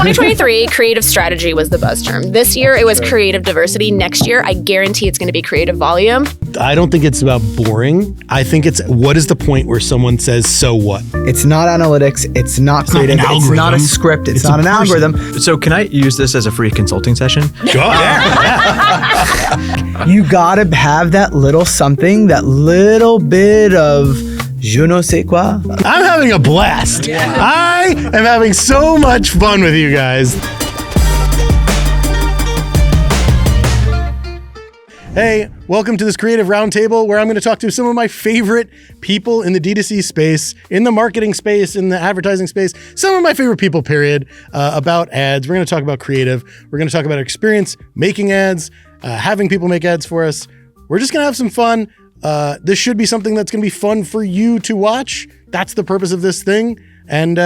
2023, creative strategy was the buzz term. This year, it was creative diversity. Next year, I guarantee it's going to be creative volume. I don't think it's about boring. I think it's what is the point where someone says, so what? It's not analytics. It's not creative. It's not a script. It's not an algorithm. So can I use this as a free consulting session? Sure. You gotta have that little something, that little bit of je ne sais quoi. I'm having a blast. Yeah. I am having so much fun with you guys. Hey, welcome to this creative roundtable where I'm going to talk to some of my favorite people in the D2C space, in the marketing space, in the advertising space, some of my favorite people, period, about ads. We're going to talk about creative. We're going to talk about our experience making ads, having people make ads for us. We're just going to have some fun. This should be something that's going to be fun for you to watch. That's the purpose of this thing. And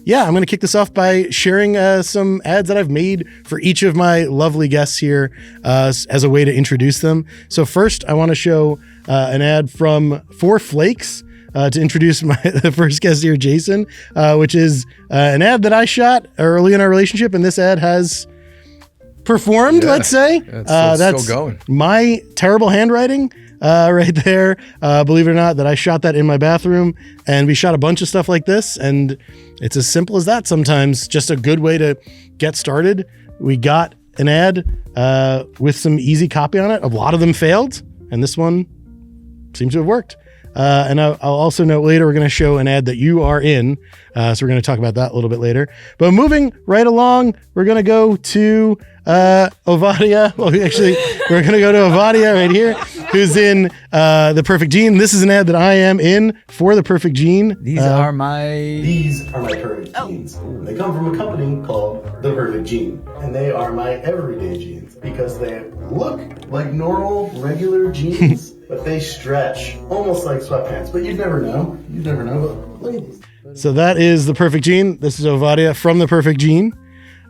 yeah, I'm going to kick this off by sharing some ads that I've made for each of my lovely guests here as a way to introduce them. So first, I want to show an ad for Flakes to introduce the first guest here, Jason, which is an ad that I shot early in our relationship, and this ad has performed, let's say. That's still going. My terrible handwriting right there. Believe it or not, that I shot that in my bathroom, and we shot a bunch of stuff like this, and it's as simple as that sometimes. Just a good way to get started. We got an ad with some easy copy on it. A lot of them failed, and this one seems to have worked. And I'll also note later, we're going to show an ad that you are in. So we're going to talk about that a little bit later. But moving right along, we're going to go to Ovadia. Well, actually, we're going to go to Ovadia right here, who's in The Perfect Gene. This is an ad that I am in for The Perfect Gene. These are my perfect jeans. They come from a company called The Perfect Gene, and they are my everyday jeans because they look like normal, regular jeans, but they stretch almost like sweatpants. But you'd never know. You'd never know. Look at these. So that is The Perfect Gene. This is Ovadia from The Perfect Gene.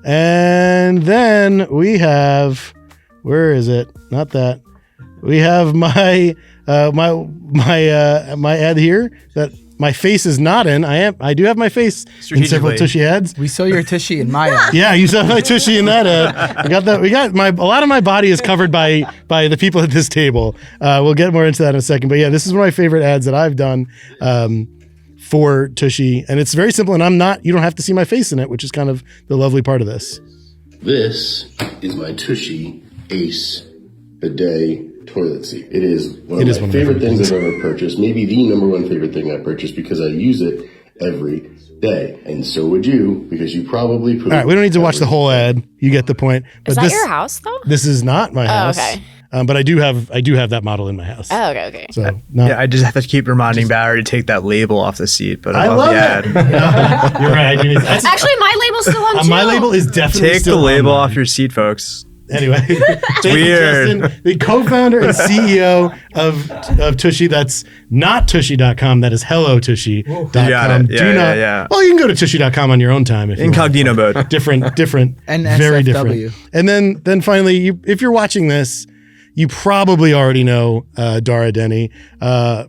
And then we have, where is it? Not that. We have my my ad here that my face is not in. I do have my face in several Tushy ads. We saw your Tushy in my ad. Yeah, you saw my Tushy in that ad. A lot of my body is covered by the people at this table. We'll get more into that in a second. But yeah, this is one of my favorite ads that I've done for Tushy, and it's very simple. And you don't have to see my face in it, which is kind of the lovely part of this. This is my Tushy Ace Bidet toilet seat. It is one of my favorite things I've ever purchased. Maybe the number one favorite thing I purchased because I use it every day. And so would you, because you probably put it. All right, we don't need to watch the whole ad. You get the point. But is that your house, though? This is not my house. Okay. But I do have that model in my house. Oh, okay. So I just have to keep reminding Barry to take that label off the seat. But I love the ad. You're right. Actually, my label's still on too. My label is definitely take still the label off your seat, folks. Anyway, it's weird. Justin, the co-founder and CEO of Tushy. That's not Tushy.com. That is HelloTushy.com. Yeah. Well, you can go to Tushy.com on your own time. If Incognito mode. Different, and very SFW. different. And then finally, if you're watching this, you probably already know Dara Denney.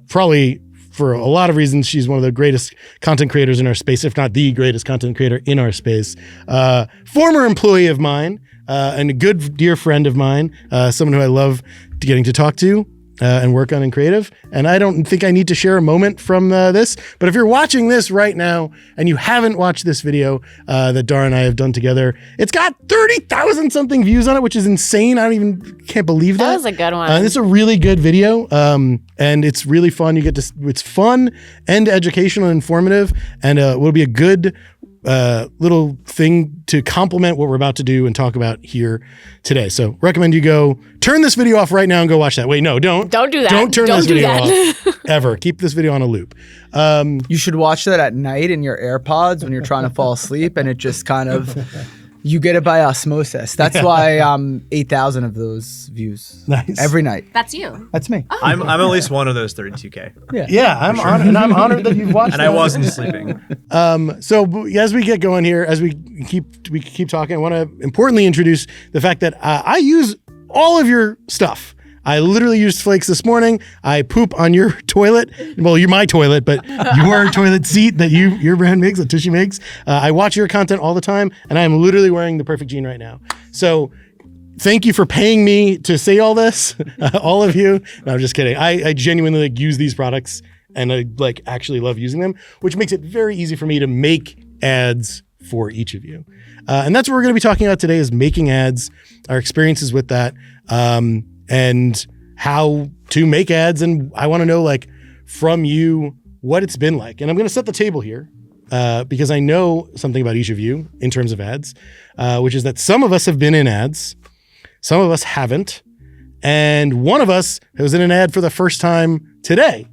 Probably for a lot of reasons, she's one of the greatest content creators in our space, if not the greatest content creator in our space. Former employee of mine. And a good dear friend of mine, someone who I love getting to talk to and work on in creative. And I don't think I need to share a moment from this, but if you're watching this right now and you haven't watched this video that Dara and I have done together, it's got 30,000 something views on it, which is insane. Can't believe that. That was a good one. It's a really good video, and it's really fun. It's fun and educational and informative, and will be a good little thing to complement what we're about to do and talk about here today. So recommend you go turn this video off right now and go watch that. Wait, no, don't do that. Don't turn this video off ever. Keep this video on a loop. You should watch that at night in your AirPods when you're trying to fall asleep, and it just kind of you get it by osmosis. That's why 8,000 of those views every night. That's you. That's me. Oh. I'm at least one of those 32K. Yeah, I'm honored, and I'm honored that you've watched. And I wasn't sleeping. So as we get going here, as we keep talking, I want to importantly introduce the fact that I use all of your stuff. I literally used Flakes this morning. I poop on your toilet. Well, you're my toilet, but your toilet seat that your brand makes, that Tushy makes. I watch your content all the time, and I am literally wearing the perfect jean right now. So thank you for paying me to say all this, all of you. No, I'm just kidding. I genuinely use these products, and I actually love using them, which makes it very easy for me to make ads for each of you. And that's what we're going to be talking about today, is making ads, our experiences with that, and how to make ads. And I want to know from you what it's been like. And I'm going to set the table here because I know something about each of you in terms of ads, which is that some of us have been in ads, some of us haven't, and one of us was in an ad for the first time today.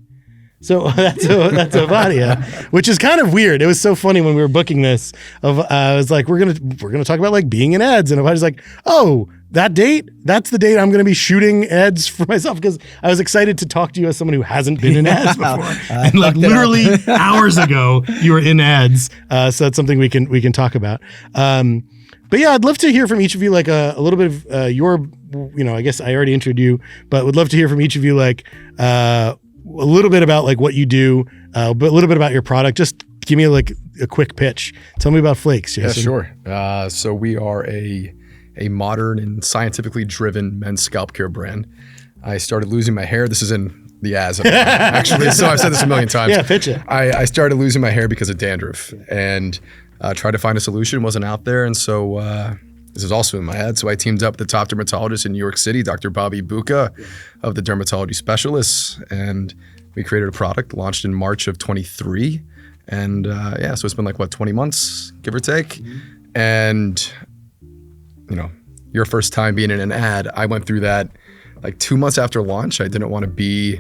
So that's Ovadia, which is kind of weird. It was so funny when we were booking this. I was like, we're gonna talk about being in ads, and Ovadia's like, oh, that date? That's the date I'm gonna be shooting ads for myself, because I was excited to talk to you as someone who hasn't been in ads before. And literally hours ago, you were in ads. So that's something we can talk about. But yeah, I'd love to hear from each of you a little bit of your, I guess I already introduced you, but would love to hear from each of you a little bit about what you do, but a little bit about your product. Just give me a quick pitch. Tell me about Flakes, Jason. Yeah, sure. So we are a modern and scientifically driven men's scalp care brand. I started losing my hair. This is in the ads, actually. So I've said this a million times. Yeah, pitch it. I started losing my hair because of dandruff, and tried to find a solution. Wasn't out there, and so this is also in my head. So I teamed up with the top dermatologist in New York City, Dr. Bobby Buca of the Dermatology Specialists. And we created a product, launched in March of 23. And so it's been 20 months, give or take. And, your first time being in an ad, I went through that 2 months after launch. I didn't want to be,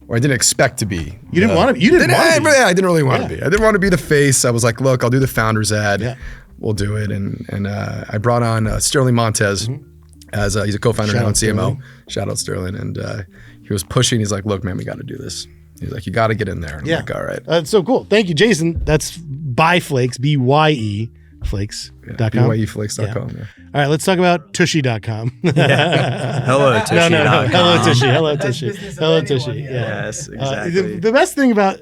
or I didn't expect to be. You didn't want to be? You didn't want to be? Yeah, I didn't really want to be. I didn't want to be the face. I was like, look, I'll do the founder's ad. Yeah. We'll do it. And I brought on Sterling Montez as he's a co-founder now in CMO. Sterling. Shout out Sterling. And he was pushing. He's like, look, man, we got to do this. He's like, you got to get in there. And I'm like, all right. That's so cool. Thank you, Jason. That's by Flakes, BYE Flakes.com. BYEflakes.com. Yeah. All right, let's talk about Tushy.com. Hello, Tushy. No. Hello, Tushy. Hello, Tushy. Hello, Tushy. Yeah. Yes, exactly. The best thing about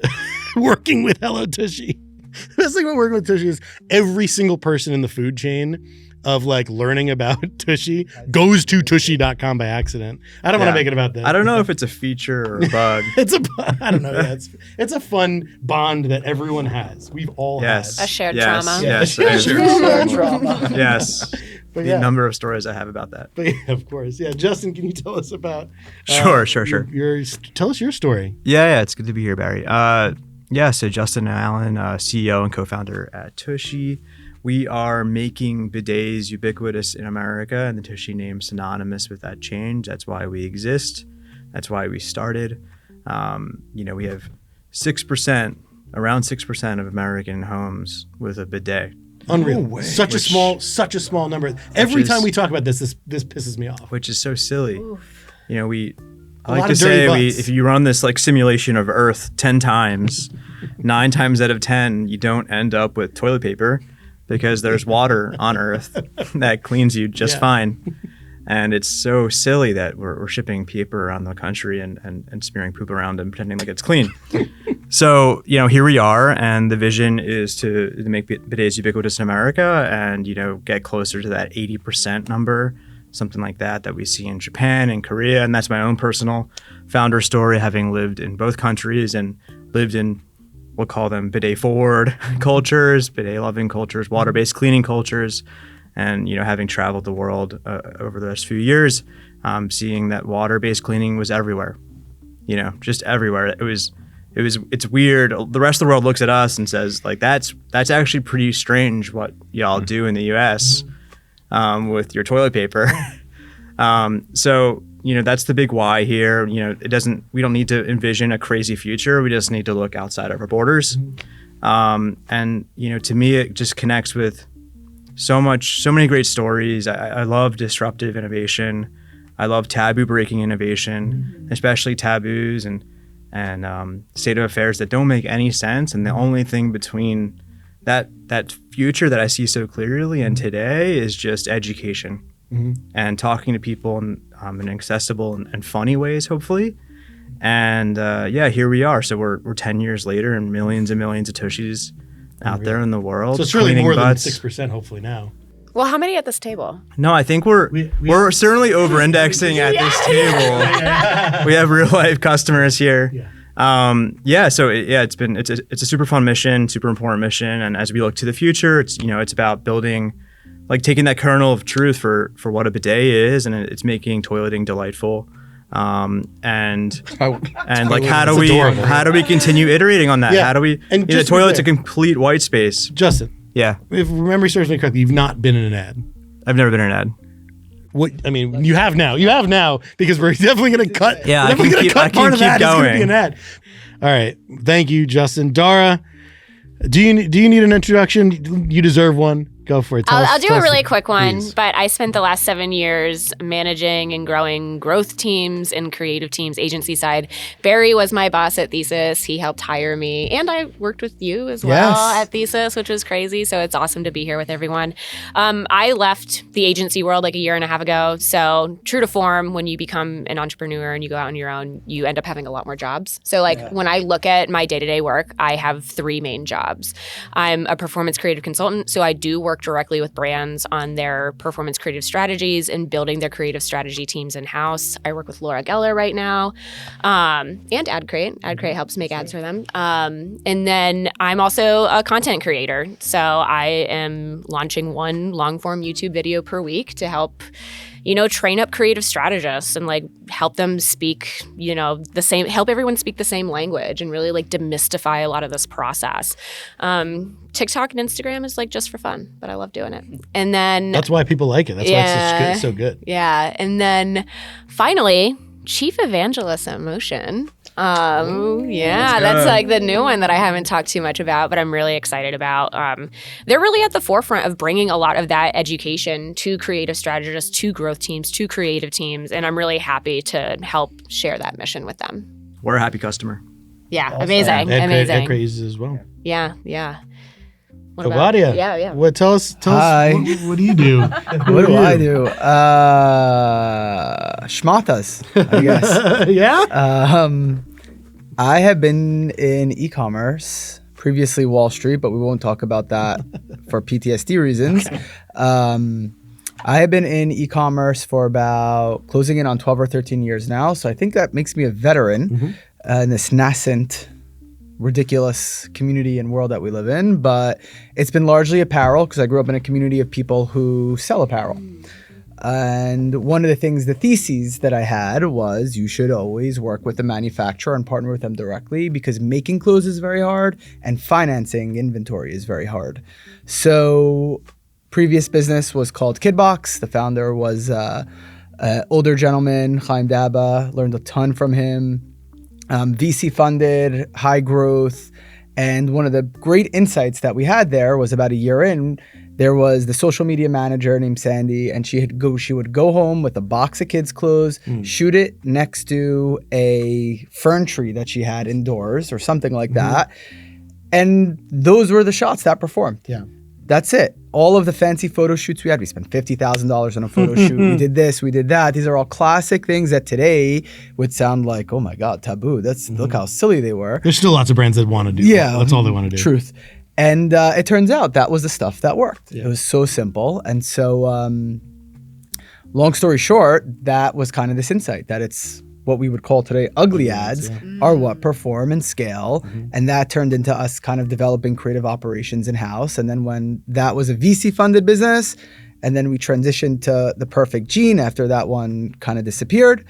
working with Hello Tushy, the best thing about working with Tushy is every single person in the food chain of learning about Tushy goes to Tushy.com by accident. I don't want to make it about that. I don't know if it's a feature or a bug. I don't know. Yeah, it's a fun bond that everyone has. We've all had. A shared trauma. Yes. Shared trauma. Yes. But The number of stories I have about that. But yeah, of course. Yeah. Justin, can you tell us about Sure. Tell us your story. Yeah, it's good to be here, Barry. So Justin Allen, CEO and co-founder at Tushy. We are making bidets ubiquitous in America, and the Tushy name synonymous with that change. That's why we exist. That's why we started. We have 6%, around 6% of American homes with a bidet. Unreal. No such a small number. Every time we talk about this pisses me off. Which is so silly. Oof. I like to say if you run this simulation of Earth 10 times, 9 times out of 10, you don't end up with toilet paper because there's water on Earth that cleans you just fine. And it's so silly that we're shipping paper around the country and smearing poop around and pretending like it's clean. So, here we are, and the vision is to make bidets ubiquitous in America and, get closer to that 80% number, something like that we see in Japan and Korea. And that's my own personal founder story, having lived in both countries and lived in, we'll call them bidet forward cultures, bidet loving cultures, water-based cleaning cultures. And, having traveled the world over the last few years, seeing that water-based cleaning was everywhere, just everywhere. It's weird. The rest of the world looks at us and says, that's actually pretty strange what y'all do in the US with your toilet paper. So, that's the big why here. We don't need to envision a crazy future. We just need to look outside of our borders. And, to me, it just connects with so many great stories. I love disruptive innovation. I love taboo breaking innovation, especially taboos and state of affairs that don't make any sense. And the only thing between that future that I see so clearly and today is just education and talking to people and in accessible and funny ways, hopefully. And here we are. So we're 10 years later and millions of Tushis out there in the world. So it's really cleaning more butts. than 6% hopefully now. Well, how many at this table? No, I think we're certainly over-indexing at this table. We have real life customers here. It's a super fun mission, super important mission. And as we look to the future, it's about building, like taking that kernel of truth for what a bidet is, and it's making toileting delightful. And like how do we continue iterating on that? Yeah. How do we? And The toilet's a complete white space. Justin, Yeah, if memory serves me correctly, you've not been in an ad. I've never been in an ad. What I mean, you have now. You have now because we're definitely going to cut. Yeah, we're definitely going to cut part of that. It's going to be going. an ad. All right, thank you, Justin. Dara, do you need an introduction? You deserve one. Go for it. I'll do a really quick one, please. but I spent the last 7 years managing and growing growth teams and creative teams, agency side. Barry was my boss at Thesis. He helped hire me, and I worked with you as well at Thesis, which was crazy. So it's awesome to be here with everyone. I left the agency world like a year and a half ago. So true to form, when you become an entrepreneur and you go out on your own, you end up having a lot more jobs. So when I look at my day-to-day work, I have 3 main jobs. I'm a performance creative consultant, so I do work directly with brands on their performance creative strategies and building their creative strategy teams in-house. I work with Laura Geller right now, and AdCrate. AdCrate helps make ads for them. And then I'm also a content creator. So I am launching 1 long-form YouTube video per week to help train up creative strategists and help them speak, help everyone speak the same language and really demystify a lot of this process. TikTok and Instagram is just for fun, but I love doing it. And then That's why people like it. That's why it's so good. Yeah. And then finally, Chief Evangelist at Motion. That's the new one that I haven't talked too much about, but I'm really excited about. They're really at the forefront of bringing a lot of that education to creative strategists, to growth teams, to creative teams, and I'm really happy to help share that mission with them. We're a happy customer. Yeah, amazing. AdCrate uses as well. Yeah. What Ovadia. Yeah. What? Tell us. Hi. What do you do? What do I do? Schmatas, I guess. Yeah. I have been in e-commerce, previously Wall Street, but we won't talk about that for PTSD reasons. I have been in e-commerce for about closing in on 12 or 13 years now. So I think that makes me a veteran in this nascent, ridiculous community and world that we live in. But it's been largely apparel because I grew up in a community of people who sell apparel. And one of the things, the theses that I had was you should always work with the manufacturer and partner with them directly because making clothes is very hard and financing inventory is very hard. So previous business was called Kidbox. The founder was an older gentleman, Chaim Daba, learned a ton from him. VC funded, high growth. And one of the great insights that we had there was about a year in, there was the social media manager named Sandy, and she would go home with a box of kids' clothes, shoot it next to a fern tree that she had indoors or something like that. And those were the shots that performed. Yeah. That's it. All of the fancy photo shoots we had, we spent $50,000 on a photo shoot. We did this, we did that. These are all classic things that today would sound like, oh my God, taboo. Look how silly they were. There's still lots of brands that want to do that. That's all they want to do. Truth. And it turns out that was the stuff that worked. Yeah. It was so simple. And so long story short, that was kind of this insight that it's what we would call today ugly ads are what perform and scale. And that turned into us kind of developing creative operations in-house. And then when that was a VC-funded business, and then we transitioned to The Perfect Gene after that one kind of disappeared,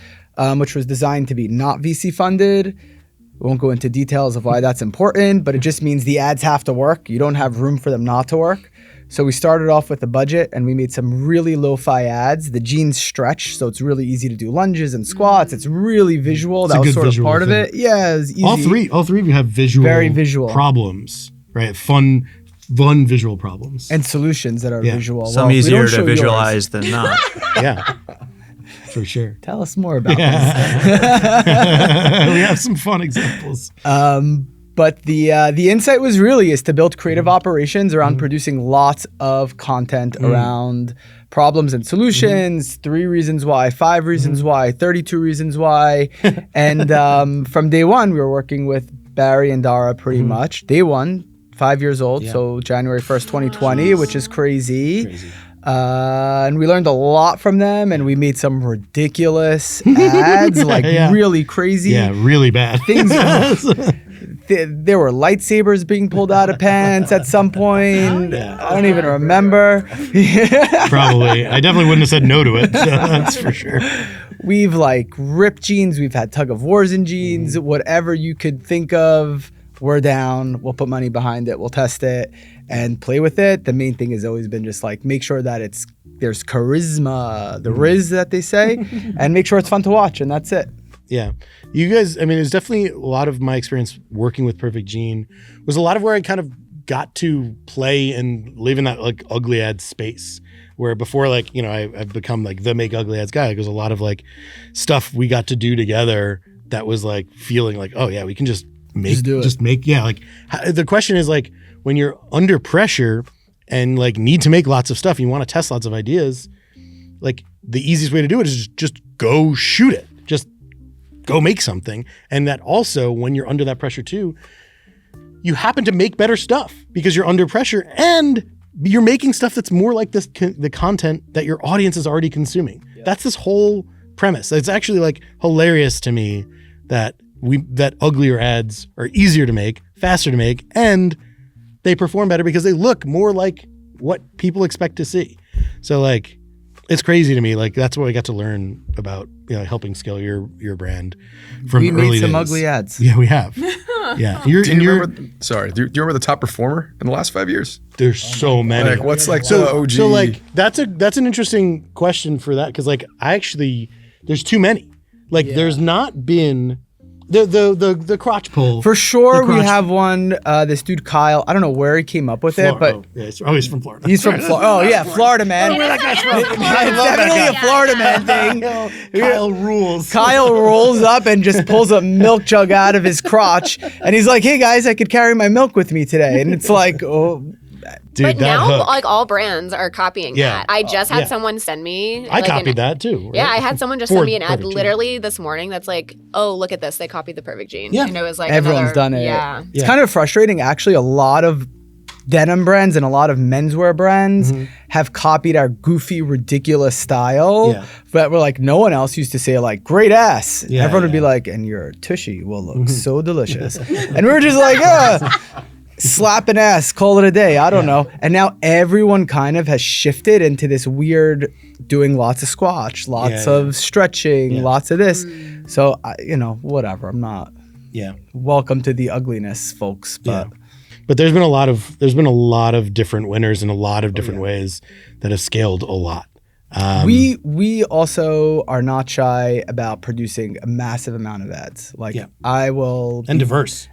which was designed to be not VC-funded. We won't go into details of why that's important, but it just means the ads have to work. You don't have room for them not to work. So we started off with a budget and we made some really lo-fi ads. The jeans stretch, so it's really easy to do lunges and squats. It's really visual. That was sort of part of it. Yeah, it was easy. All three of you have very visual problems, right? Fun visual problems. And solutions that are visual. Some easier to visualize than not. Yeah. For sure. Tell us more about this. We have some fun examples. But the insight was really is to build creative operations around producing lots of content around problems and solutions, 3 reasons why, 5 reasons why, 32 reasons why. And from day one, we were working with Barry and Dara pretty much. Day one, 5 years old, so January 1st, 2020, which is crazy. And we learned a lot from them, and we made some ridiculous ads, like really crazy. Yeah, really bad. Things. There were lightsabers being pulled out of pants at some point. I don't even remember. Probably. I definitely wouldn't have said no to it. So that's for sure. We've like ripped jeans. We've had tug of wars in jeans. Whatever you could think of, we're down. We'll put money behind it. We'll test it and play with it. The main thing has always been just like make sure that there's charisma, the Riz that they say, and make sure it's fun to watch. And that's it. Yeah. You guys, I mean, it was definitely a lot of my experience working with Perfect Gene was a lot of where I kind of got to play and live in that like ugly ad space where before like, you know, I've become like the make ugly ads guy. Like, there's a lot of like stuff we got to do together that was like feeling like, oh yeah, we can just make, yeah. Like the question is like when you're under pressure and like need to make lots of stuff, you want to test lots of ideas, like the easiest way to do it is just go shoot it. Just go make something. And that also, when you're under that pressure too, you happen to make better stuff because you're under pressure and you're making stuff that's more like the content that your audience is already consuming. Yeah. That's this whole premise. It's actually like hilarious to me that uglier ads are easier to make, faster to make, and they perform better because they look more like what people expect to see. So like, it's crazy to me. Like that's what I got to learn about, you know, helping scale your brand from early days. We made some ugly ads. Yeah, we have. Yeah. Do you remember the top performer in the last 5 years? There's so many. Like what's like the OG? So like that's an interesting question for that because like there's too many. Like there's not been the crotch pull. For sure, we have one. This dude Kyle. I don't know where he came up with it, but he's from Florida. He's from Florida. Oh yeah, Florida man. Where that guy's from? It's definitely a Florida man thing. Kyle rules. Kyle rolls up and just pulls a milk jug out of his crotch, and he's like, "Hey guys, I could carry my milk with me today." And it's like, oh. Dude, but now, like all brands are copying that. I just had someone send me. I copied that too. Right? Yeah, I had someone just send me an ad literally this morning. That's like, oh, look at this. They copied the Perfect Gene. Yeah, and it was like everyone's done it. Yeah, it's kind of frustrating. Actually, a lot of denim brands and a lot of menswear brands have copied our goofy, ridiculous style. Yeah. But we're like, no one else used to say like, great ass. Yeah, everyone would be like, and your tushy will look so delicious. And we were just like, slap an ass, call it a day. I don't know. And now everyone kind of has shifted into this weird doing lots of squash, lots of stretching, lots of this. So, whatever. I'm not. Yeah. Welcome to the ugliness, folks. But there's been a lot of different winners in a lot of different ways that have scaled a lot. We also are not shy about producing a massive amount of ads. Like I will diverse.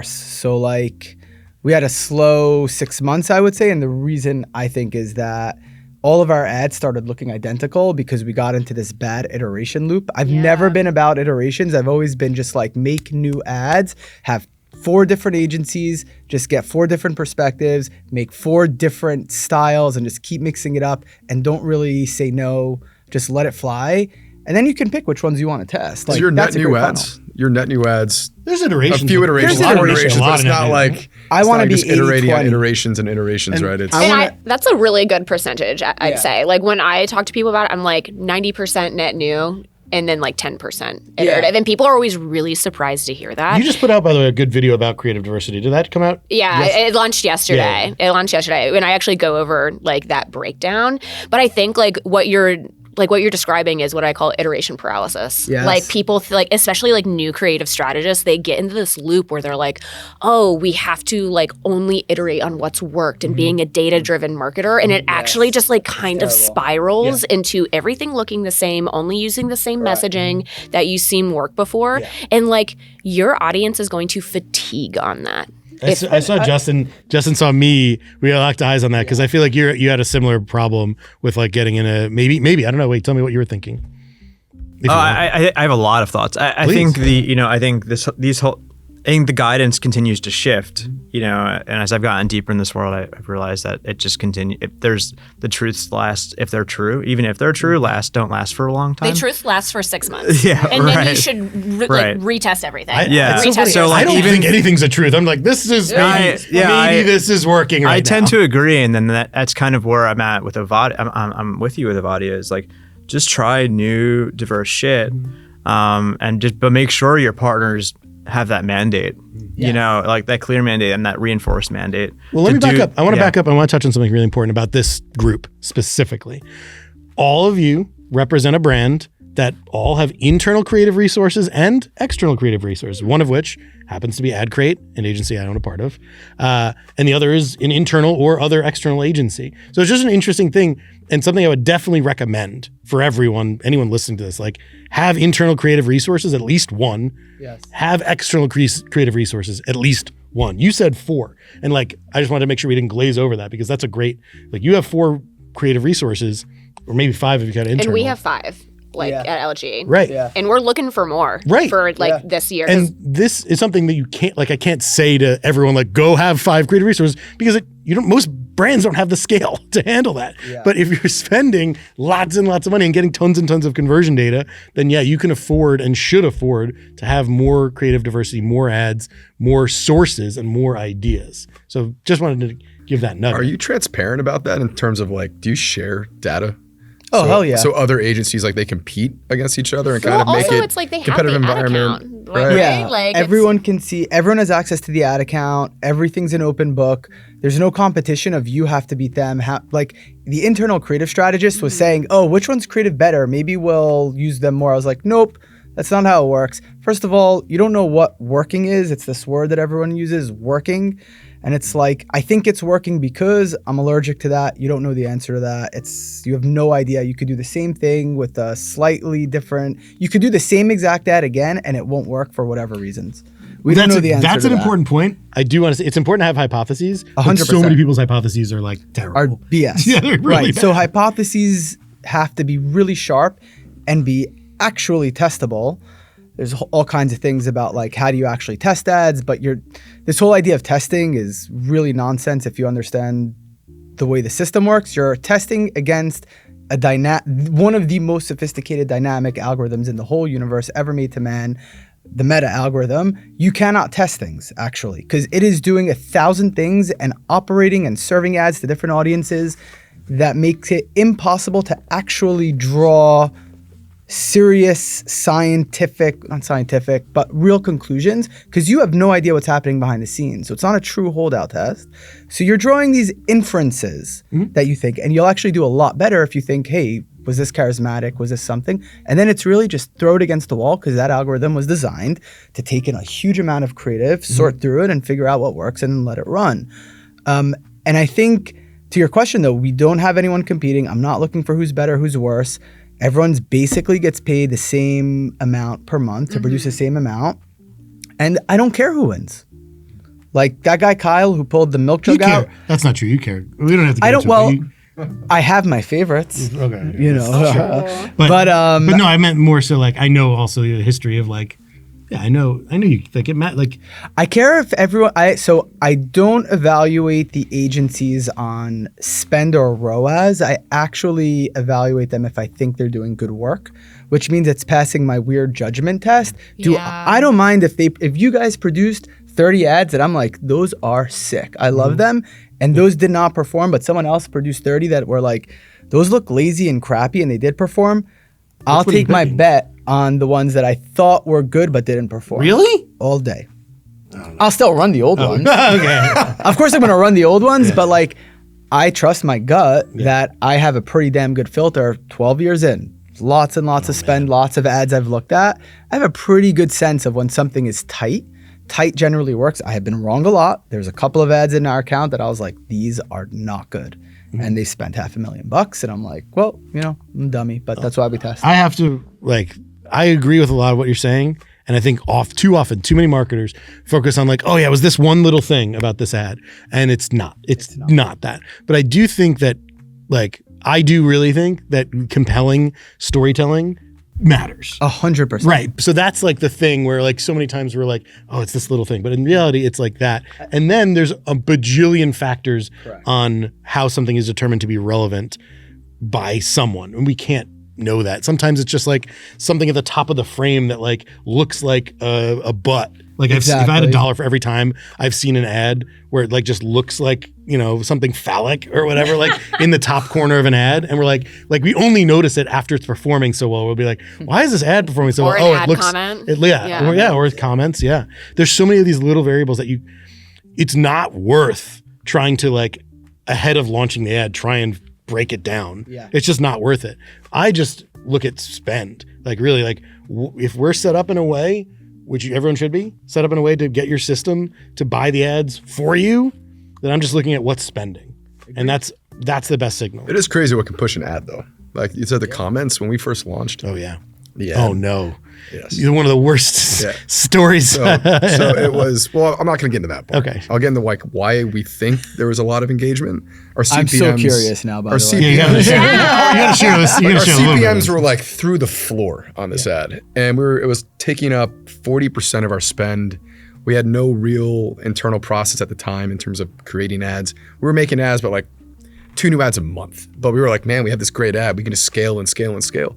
So like we had a slow 6 months, I would say. And the reason I think is that all of our ads started looking identical because we got into this bad iteration loop. I've never been about iterations. I've always been just like make new ads, have 4 different agencies, just get 4 different perspectives, make 4 different styles and just keep mixing it up and don't really say no, just let it fly. And then you can pick which ones you want to test. Like, your net new ads. Your net new ads. There's iterations. A few iterations. But it's not like I want to be just iterating on iterations and iterations, right? That's a really good percentage, I'd say. Like when I talk to people about it, I'm like 90% net new and then like 10% iterative. And people are always really surprised to hear that. You just put out, by the way, a good video about creative diversity. Did that come out? Yeah, it launched yesterday. It launched yesterday. And I actually go over like that breakdown. But I think like what you're describing is what I call iteration paralysis. Yes. Like people especially like new creative strategists, they get into this loop where they're like, oh, we have to like only iterate on what's worked and being a data-driven marketer. And it actually just like kind of spirals into everything looking the same, only using the same messaging that you've seen work before. Yeah. And like your audience is going to fatigue on that. I saw Justin. Justin saw me. We locked eyes on that because I feel like you had a similar problem with like getting in a maybe I don't know. Wait, tell me what you were thinking. I have a lot of thoughts. I think these whole think the guidance continues to shift, you know, and as I've gotten deeper in this world, I've realized that it just continues. If there's the truths last, if they're true, even if they're true, don't last for a long time. The truth lasts for 6 months. Yeah, and right. then you should retest everything. I don't think anything's a truth. I'm like, this is maybe this is working right now. I tend to agree, and then that's kind of where I'm at with Ovadia. I'm with you with Ovadia. Is like, just try new, diverse shit, but make sure your partners have that mandate, you know, like that clear mandate and that reinforced mandate. Well, let me back up. I want to back up. I want to touch on something really important about this group specifically. All of you represent a brand that all have internal creative resources and external creative resources, one of which happens to be AdCrate, an agency I own a part of, and the other is an internal or other external agency. So it's just an interesting thing and something I would definitely recommend for anyone listening to this. Like, have internal creative resources, at least one. Yes. Have external creative resources, at least one. You said 4. And like, I just wanted to make sure we didn't glaze over that, because that's a great, like, you have 4 creative resources, or maybe 5 if you got internal. And we have 5. At LG. Right. Yeah. And we're looking for more. Right. For this year. And this is something that you can't, like, I can't say to everyone, like, go have 5 creative resources, because most brands don't have the scale to handle that. Yeah. But if you're spending lots and lots of money and getting tons and tons of conversion data, then you can afford and should afford to have more creative diversity, more ads, more sources, and more ideas. So just wanted to give that nugget. Are you transparent about that in terms of, like, do you share data? Oh, hell yeah. So other agencies, like, they compete against each other and kind of make it it's like they competitive have the environment. ad account, right? Yeah, Like, everyone can see, everyone has access to the ad account. Everything's an open book. There's no competition of you have to beat them. Like, the internal creative strategist was saying, oh, which one's creative better? Maybe we'll use them more. I was like, nope, that's not how it works. First of all, you don't know what working is. It's this word that everyone uses, working. And it's like, I think it's working because I'm allergic to that. You don't know the answer to that. You have no idea. You could do the same thing with a slightly different, you could do the same exact ad again and it won't work for whatever reasons. We don't know the answer to that. That's an important point. I do want to say it's important to have hypotheses. 100%. So many people's hypotheses are like terrible. Are BS. Yeah, they're really bad. So hypotheses have to be really sharp and be actually testable. There's all kinds of things about, like, how do you actually test ads, but this whole idea of testing is really nonsense if you understand the way the system works. You're testing against one of the most sophisticated dynamic algorithms in the whole universe ever made to man, the meta algorithm. You cannot test things, actually, because it is doing 1,000 things and operating and serving ads to different audiences that makes it impossible to actually draw serious not scientific, but real conclusions, because you have no idea what's happening behind the scenes. So it's not a true holdout test. So you're drawing these inferences that you think, and you'll actually do a lot better if you think, hey, was this charismatic? Was this something? And then it's really just throw it against the wall, because that algorithm was designed to take in a huge amount of creative, sort through it, and figure out what works and let it run. And I think, to your question though, we don't have anyone competing. I'm not looking for who's better, who's worse. Everyone's basically gets paid the same amount per month to produce the same amount. And I don't care who wins. Like that guy Kyle who pulled the milk jug out. That's not true. You care. We don't have to. I don't. I have my favorites. Okay. You know. But no, I meant more so like I know also the history of like. Yeah, I know you like it. Like, I care if everyone. So I don't evaluate the agencies on spend or ROAS. I actually evaluate them if I think they're doing good work, which means it's passing my weird judgment test. I don't mind if you guys produced 30 ads that I'm like, those are sick. I love them, and those did not perform, but someone else produced 30 that were like, those look lazy and crappy, and they did perform. I'll take my bet on the ones that I thought were good but didn't perform. Really? All day. I'll still run the old ones. Okay. Of course I'm going to run the old ones, but like I trust my gut that I have a pretty damn good filter 12 years in. Lots and lots of spend, lots of ads I've looked at. I have a pretty good sense of when something is tight. Tight generally works. I have been wrong a lot. There's a couple of ads in our account that I was like, these are not good. And they spent $500,000, and I'm like, well, I'm a dummy, but that's why we test. I have to I agree with a lot of what you're saying, and I think too often, too many marketers focus on like, oh yeah, it was this one little thing about this ad, and it's not that. But I do think that I do really think that compelling storytelling matters. 100%. Right. So that's like the thing where like so many times we're like, oh, it's this little thing. But in reality, it's like that. And then there's a bajillion factors on how something is determined to be relevant by someone. And we can't know that. Sometimes it's just like something at the top of the frame that like looks like a butt. Like if I had $1 for every time I've seen an ad where it like just looks like, you know, something phallic or whatever, like in the top corner of an ad. And we're like we only notice it after it's performing so well. We'll be like, why is this ad performing so well? Or an ad comment. Or comments. Yeah. There's so many of these little variables that it's not worth trying to like ahead of launching the ad, try and break it down. Yeah. It's just not worth it. I just look at spend. Like really like if we're set up in a way, which everyone should be, set up in a way to get your system to buy the ads for you, then I'm just looking at what's spending. And that's the best signal. It is crazy what can push an ad though. Like you said, the comments when we first launched. Oh yeah. Yeah. Oh no. Yes. You're one of the worst stories. So it was, well, I'm not going to get into that part. Okay. I'll get into like why we think there was a lot of engagement. Our CPMs, I'm so curious now, by the way. You gotta share this. Our CPMs were like through the floor on this ad. And it was taking up 40% of our spend. We had no real internal process at the time in terms of creating ads. We were making ads, but like 2 new ads a month. But we were like, man, we have this great ad. We can just scale and scale and scale.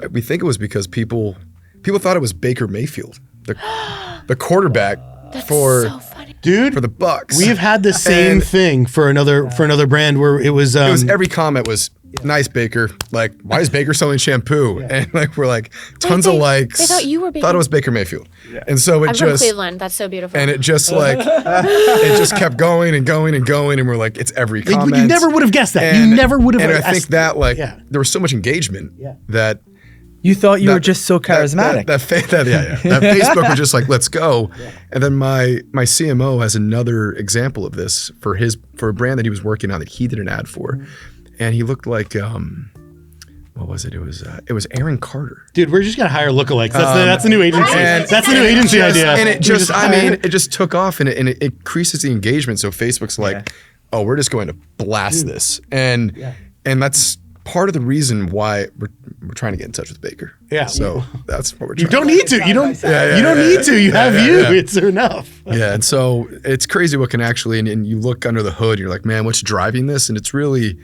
We think it was because people thought it was Baker Mayfield, the quarterback for the Bucks. We have had the same thing for another brand where it was every comment was nice Baker. Like, why is Baker selling shampoo? Yeah. And like we're like tons of likes. They thought you were Baker. Thought it was Baker Mayfield. Yeah. And so I'm from Cleveland. That's so beautiful. And it just like it just kept going and going and going, and we're like, it's every comment. You never would have guessed that. You never would have. And I think that like there was so much engagement that. You thought you were just so charismatic. That Facebook was just like, let's go. Yeah. And then my CMO has another example of this for a brand that he was working on that he did an ad for. And he looked like, what was it? It was Aaron Carter. Dude, we're just going to hire lookalikes. That's the new agency. That's the new agency idea. And it just took off and it increases the engagement. So Facebook's like, oh, we're just going to blast this. And that's part of the reason why we're trying to get in touch with Baker. Yeah. So that's what we're trying. You don't need to. You don't need to. You have you. It's enough. Yeah. And so it's crazy what can actually, and you look under the hood, you're like, man, what's driving this? And it's really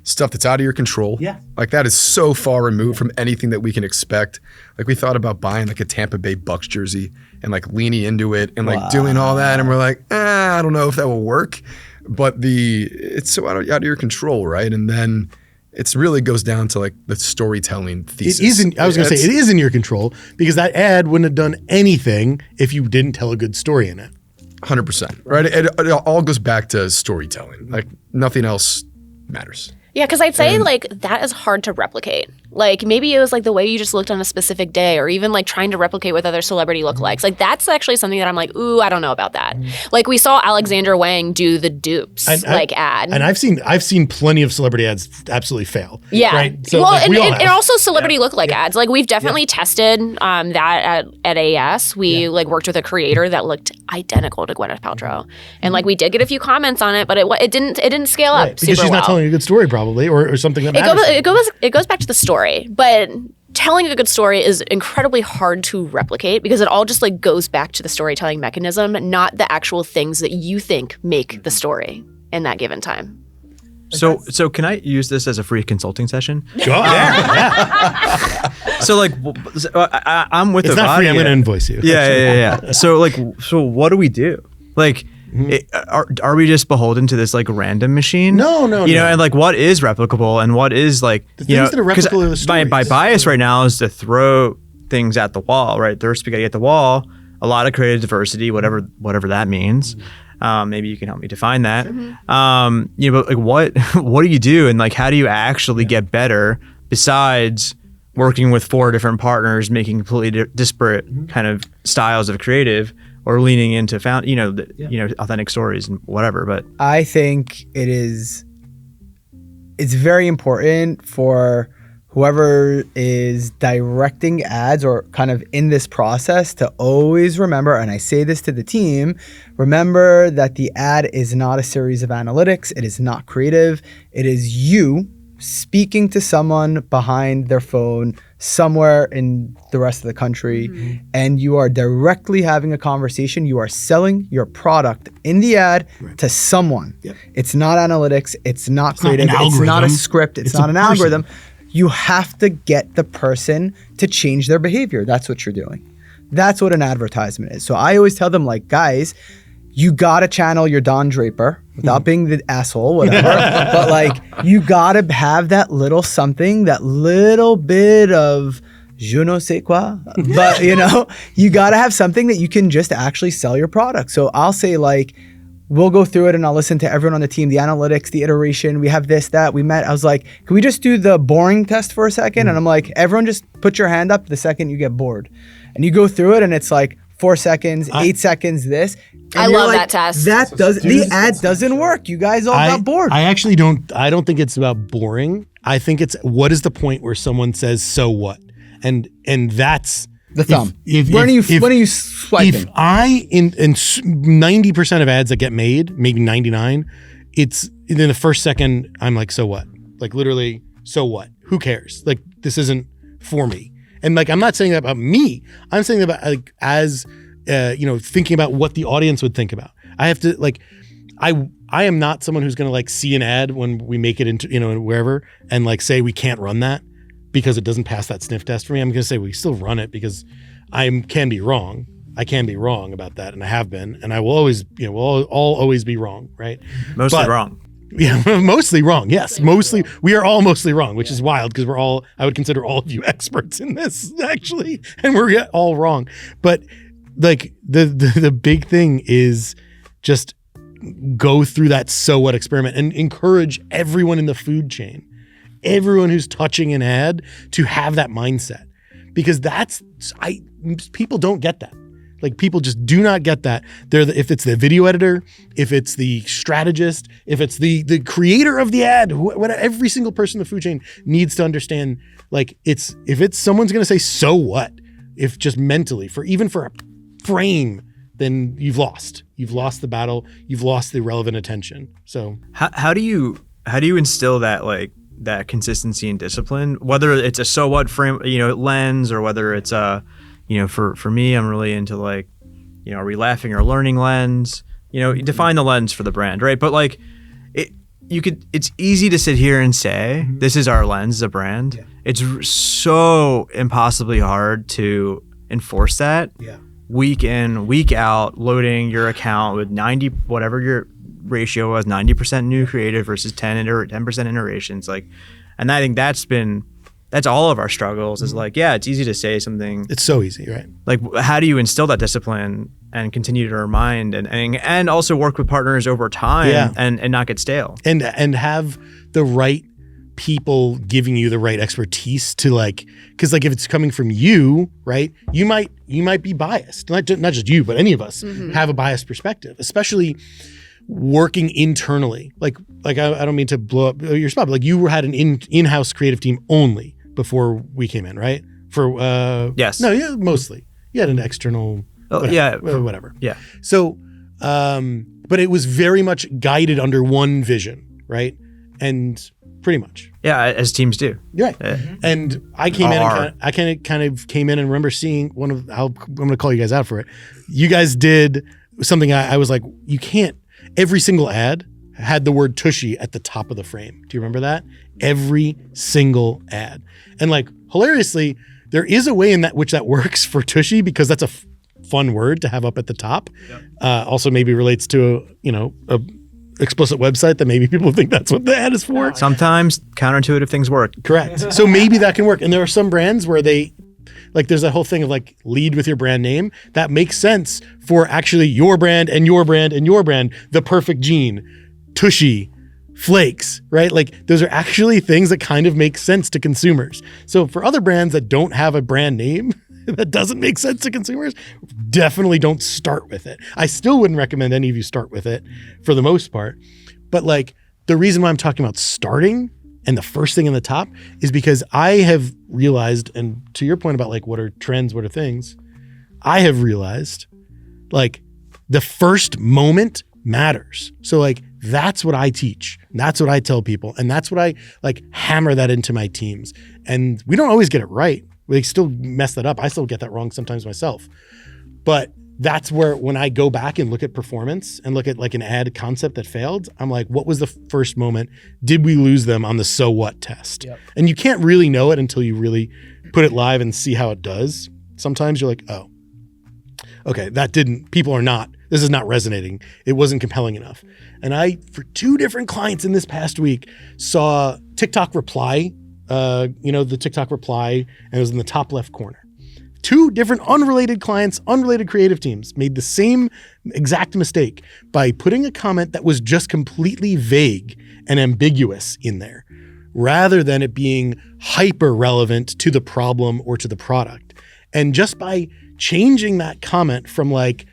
stuff that's out of your control. Yeah. Like that is so far removed from anything that we can expect. Like we thought about buying like a Tampa Bay Bucks jersey and like leaning into it and like doing all that. And we're like, I don't know if that will work. But it's so out of your control, right? And then it really goes down to like the storytelling thesis. I was going to say, it is in your control because that ad wouldn't have done anything if you didn't tell a good story in it. 100%, right? It all goes back to storytelling. Like nothing else matters. Yeah, because I'd say like that is hard to replicate. Like maybe it was like the way you just looked on a specific day, or even like trying to replicate with other celebrity lookalikes. Like that's actually something that I'm like, ooh, I don't know about that. Like we saw Alexander Wang do the dupes ad, and I've seen plenty of celebrity ads absolutely fail. Yeah, right? So, well, like, and also celebrity lookalike ads. Like we've definitely tested that at AS. We like worked with a creator that looked identical to Gwyneth Paltrow, and like we did get a few comments on it, but it didn't scale up because she's not telling a good story probably, or something that matters. It goes back to the story. But telling a good story is incredibly hard to replicate because it all just like goes back to the storytelling mechanism, not the actual things that you think make the story in that given time. So can I use this as a free consulting session? Sure. So like, I'm with Ovadia. It's not free. I'm going to invoice you. Yeah. So what do we do? Like, are we just beholden to this like random machine? No. You know, and like what is replicable and what is like the things that are replicable are the stories. My bias right now is to throw things at the wall, right? Throw spaghetti at the wall. A lot of creative diversity, whatever that means. Maybe you can help me define that. But like what do you do and like how do you actually get better besides working with 4 different partners, making completely disparate kind of styles of creative? Or leaning into authentic stories and whatever. But I think it's very important for whoever is directing ads or kind of in this process to always remember, and I say this to the team, remember that the ad is not a series of analytics. It is not creative. It is you speaking to someone behind their phone somewhere in the rest of the country, and you are directly having a conversation. You are selling your product in the ad to someone. Yep. It's not analytics. It's not creative. It's not a script. It's not an algorithm. You have to get the person to change their behavior. That's what you're doing. That's what an advertisement is. So I always tell them, like, guys, you gotta channel your Don Draper without being the asshole, whatever. But like, you gotta have that little something, that little bit of je ne sais quoi. But you know, you gotta have something that you can just actually sell your product. So I'll say, like, we'll go through it and I'll listen to everyone on the team, the analytics, the iteration, we have this, that, we met. I was like, can we just do the boring test for a second? And I'm like, everyone just put your hand up the second you get bored. And you go through it and it's like 4 seconds, 8 seconds, this. I love that test. The ad doesn't work. You guys all got bored. I actually I don't think it's about boring. I think it's, what is the point where someone says, so what? And that's the thumb. When are you swiping? If I, in 90% of ads that get made, maybe 99, it's in the first second, I'm like, so what? Like, literally, so what? Who cares? Like, this isn't for me. And like, I'm not saying that about me. I'm saying that about, like, as thinking about what the audience would think about. I have to, like, I am not someone who's going to like see an ad when we make it into, wherever, and like say we can't run that because it doesn't pass that sniff test for me. I'm going to say we still run it because I can be wrong. I can be wrong about that, and I have been, and I will always, we'll all always be wrong, right? Mostly wrong. Yeah, mostly wrong. Yes, mostly. We are all mostly wrong, which is wild because we're all, I would consider all of you experts in this, actually, and we're all wrong. But like the big thing is just go through that so what experiment and encourage everyone in the food chain, everyone who's touching an ad, to have that mindset, because people don't get that. Like, people just do not get that. If it's the video editor, if it's the strategist, if it's the creator of the ad, every single person in the food chain needs to understand, like, if someone's going to say, so what, if just mentally for a frame, then you've lost the battle. You've lost the relevant attention. So how do you instill that, like, that consistency and discipline, whether it's a so what frame, lens, or whether it's for me, I'm really into, like, are we laughing or learning lens? Define the lens for the brand, right? But like, it's easy to sit here and say, this is our lens as a brand. Yeah. It's so impossibly hard to enforce that. Yeah. Week in, week out, loading your account with 90, whatever your ratio was, 90% new creative versus 10% iterations. Like, and I think that's all of our struggles, is like, yeah, it's easy to say something. It's so easy, right? Like, how do you instill that discipline and continue to remind and also work with partners over time and not get stale? And have the right people giving you the right expertise to, like, because like if it's coming from you, right, you might be biased. Not just you, but any of us have a biased perspective, especially working internally. Like I don't mean to blow up your spot, but like, you had an in-house creative team only before we came in, right? Yes. No, yeah, mostly. You had an external, whatever. Yeah. So, but it was very much guided under one vision, right? And pretty much. Yeah, as teams do. Right. And I came in and remember seeing I'm going to call you guys out for it. You guys did something I was like, you can't, every single ad had the word Tushy at the top of the frame. Do you remember that? Every single ad. And like, hilariously, there is a way in which that works for Tushy, because that's a fun word to have up at the top. Yep. Also maybe relates to a explicit website that maybe people think that's what the ad is for. Sometimes counterintuitive things work. Correct. So maybe that can work. And there are some brands where there's that whole thing of like, lead with your brand name. That makes sense for actually your brand and your brand and your brand. The Perfect Gene, Tushy, Flakes, right? Like, those are actually things that kind of make sense to consumers. So for other brands that don't have a brand name that doesn't make sense to consumers, definitely don't start with it. I still wouldn't recommend any of you start with it for the most part. But like, the reason why I'm talking about starting and the first thing in the top is because I have realized, and to your point about like, what are trends, what are things, I have realized, like, the first moment matters. So like, That's what I teach. That's what I tell people. And that's what I like hammer that into my teams. And we don't always get it right. We still mess that up. I still get that wrong sometimes myself. But that's where when I go back and look at performance and look at like an ad concept that failed, I'm like, what was the first moment? Did we lose them on the so what test? Yep. And you can't really know it until you really put it live and see how it does. Sometimes you're like, oh, okay, this is not resonating. It wasn't compelling enough. And I, for 2 different clients in this past week, saw TikTok reply, the TikTok reply, and it was in the top left corner. 2 different unrelated clients, unrelated creative teams made the same exact mistake by putting a comment that was just completely vague and ambiguous in there, rather than it being hyper relevant to the problem or to the product. And just by changing that comment from like,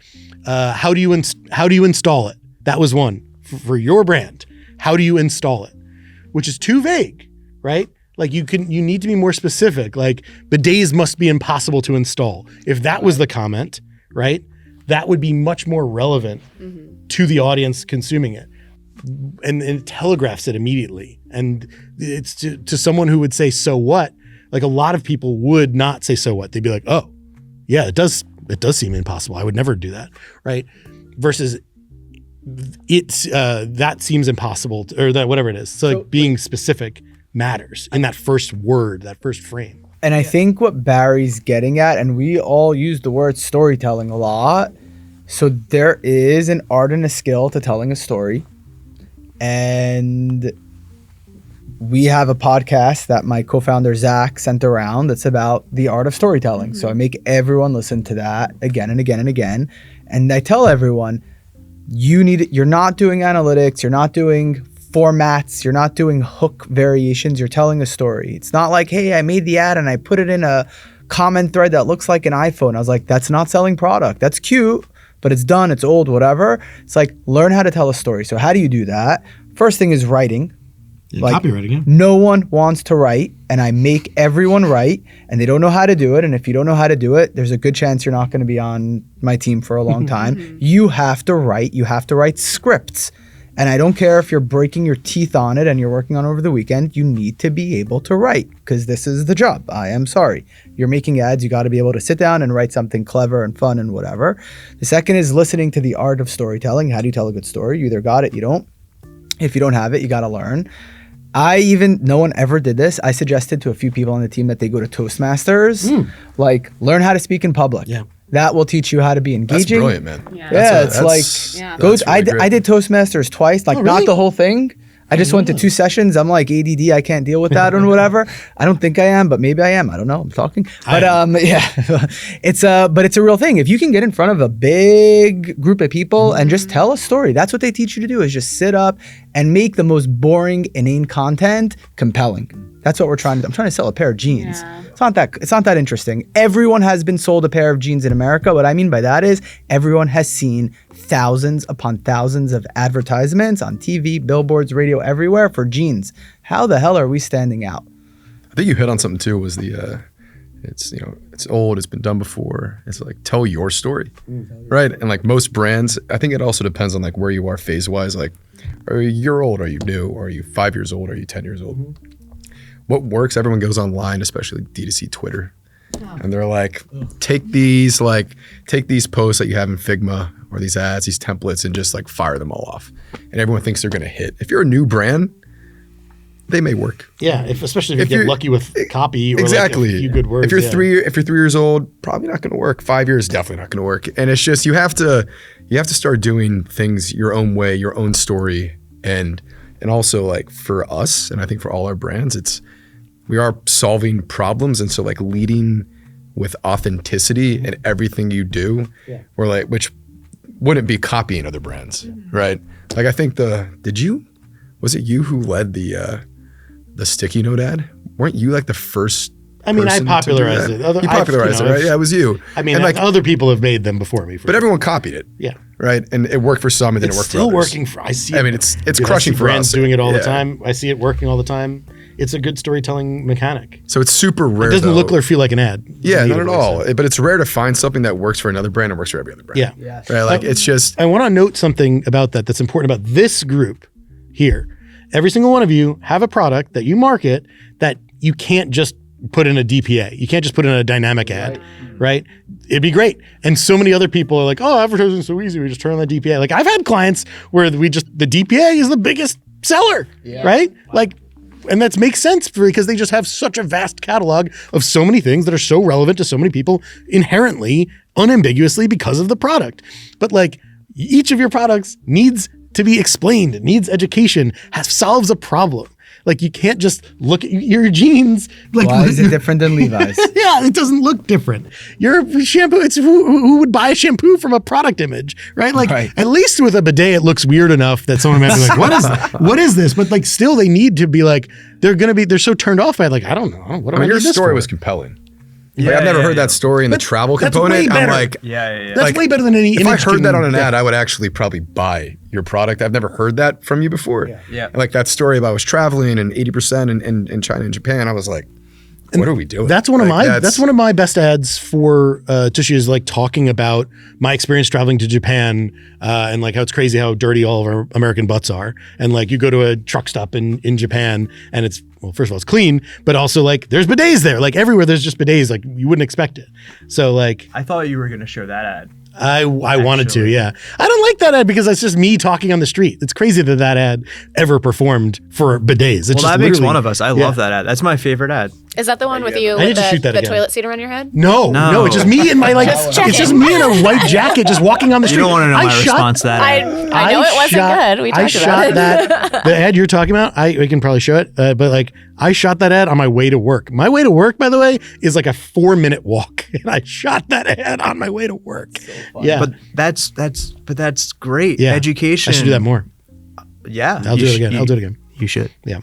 how do you install it? That was one for your brand. How do you install it? Which is too vague, right? Like you need to be more specific. Like bidets must be impossible to install. If that was the comment, right, that would be much more relevant to the audience consuming it. And it telegraphs it immediately. And it's to someone who would say, so what? Like a lot of people would not say, so what? They'd be like, oh, yeah, it does seem impossible. I would never do that, right? Versus that seems impossible, or that whatever it is. So like being specific matters in that first word, that first frame. And I think what Barry's getting at, and we all use the word storytelling a lot. So there is an art and a skill to telling a story. And we have a podcast that my co-founder Zach sent around that's about the art of storytelling. So I make everyone listen to that again and again and again. And I tell everyone, you're not doing analytics, you're not doing formats, you're not doing hook variations, you're telling a story. It's not like, hey, I made the ad and I put it in a comment thread that looks like an iPhone. I was like, that's not selling product. That's cute, but it's done, it's old, whatever. It's like, learn how to tell a story. So how do you do that? First thing is writing. Like, copywriting, yeah. No one wants to write, and I make everyone write, and they don't know how to do it. And if you don't know how to do it, there's a good chance you're not going to be on my team for a long time. You have to write. You have to write scripts. And I don't care if you're breaking your teeth on it and you're working on it over the weekend, you need to be able to write because this is the job. I am sorry. You're making ads, you got to be able to sit down and write something clever and fun and whatever. The second is listening to the art of storytelling. How do you tell a good story? You either got it, you don't. If you don't have it, you got to learn. No one ever did this. I suggested to a few people on the team that they go to Toastmasters, like learn how to speak in public. Yeah. That will teach you how to be engaging. That's brilliant, man. Yeah, I did Toastmasters twice, like not the whole thing. I just went to 2 sessions. I'm like ADD, I can't deal with that or whatever. I don't think I am, but maybe I am. I don't know. I'm talking. But it's a real thing. If you can get in front of a big group of people and just tell a story, that's what they teach you to do, is just sit up and make the most boring, inane content compelling. That's what we're trying to do. I'm trying to sell a pair of jeans. Yeah. It's not that interesting. Everyone has been sold a pair of jeans in America. What I mean by that is everyone has seen thousands upon thousands of advertisements on TV, billboards, radio, everywhere for jeans. How the hell are we standing out? I think you hit on something too, was it's old, it's been done before. It's like, tell your story, right? And like most brands, I think it also depends on like where you are phase-wise. Like, are you a year old? Are you new? Or are you 5 years old? Are you 10 years old? What works, everyone goes online, especially D2C Twitter. And they're like, take these posts that you have in Figma or these ads, these templates, and just like fire them all off. And everyone thinks they're going to hit. If you're a new brand, they may work. Yeah, especially if you get lucky with copy or exactly. like a few good words. If you're 3 years old, probably not going to work. 5 years, definitely not going to work. And it's just you have to start doing things your own way, your own story, and also like for us, and I think for all our brands, we are solving problems, and so like leading with authenticity in everything you do, or like which wouldn't be copying other brands, right? Like I think was it you who led the sticky note ad? Weren't you like the first? I mean, I popularized it. You popularized it, right? Yeah, it was you. I mean, like other people have made them before me. But everyone copied it. Yeah. Right? And it worked for some, and didn't work for others. It's still working for, I see it. I mean, it's crushing for brands us. Doing it all the time. I see it working all the time. it's a good storytelling mechanic. So it's super rare. It doesn't look or feel like an ad. Yeah, not at all. But it's rare to find something that works for another brand and works for every other brand. Yeah. Yes. Right? Like it's just. I want to note something about that's important about this group here. Every single one of you have a product that you market that you can't just put in a DPA. You can't just put in a dynamic ad, right? It'd be great. And so many other people are like, oh, advertising's so easy. We just turn on the DPA. Like I've had clients where the DPA is the biggest seller, right? Wow. Like, and that makes sense because they just have such a vast catalog of so many things that are so relevant to so many people inherently, unambiguously because of the product. But like each of your products needs to be explained, it needs education, solves a problem. Like you can't just look at your jeans. Like, why is it different than Levi's? Yeah, it doesn't look different. Your shampoo, it's who would buy a shampoo from a product image, right? Like at least with a bidet, it looks weird enough that someone might be like, what is this? But like still they need to be like, they're so turned off by it, like, I don't know. What do I your need this story for? was compelling. Yeah, I've never heard that story in the travel component. I'm like, that's like, way better than any image. If I heard that on an ad, I would actually probably buy your product. I've never heard that from you before. Yeah. And like that story about I was traveling and 80% in China and Japan. I was like, what are we doing? That's one of my best ads for Tushy is like talking about my experience traveling to Japan and like how it's crazy how dirty all of our American butts are. And like you go to a truck stop in Japan and it's, well, first of all, it's clean, but also like there's bidets there. Like everywhere there's just bidets, like you wouldn't expect it. So like. I thought you were going to show that ad. I wanted to, yeah. I don't like that ad because it's just me talking on the street. It's crazy that ad ever performed for bidets. It's that makes one of us. I love that ad. That's my favorite ad. Is that the one with you I with need to shoot that the again. toilet seat around your head? No. It's just me in my it's just me in a white jacket just walking on the street. You don't want to know my response to that ad. I know it wasn't good. We talked about it. That the ad you're talking about. We can probably show it, but like I shot that ad on my way to work. My way to work, by the way, is like a 4-minute walk, and I shot that ad on my way to work. So yeah, but that's great. Yeah. Education. I should do that more. Yeah, I'll do it again. I'll do it again. You should. Yeah.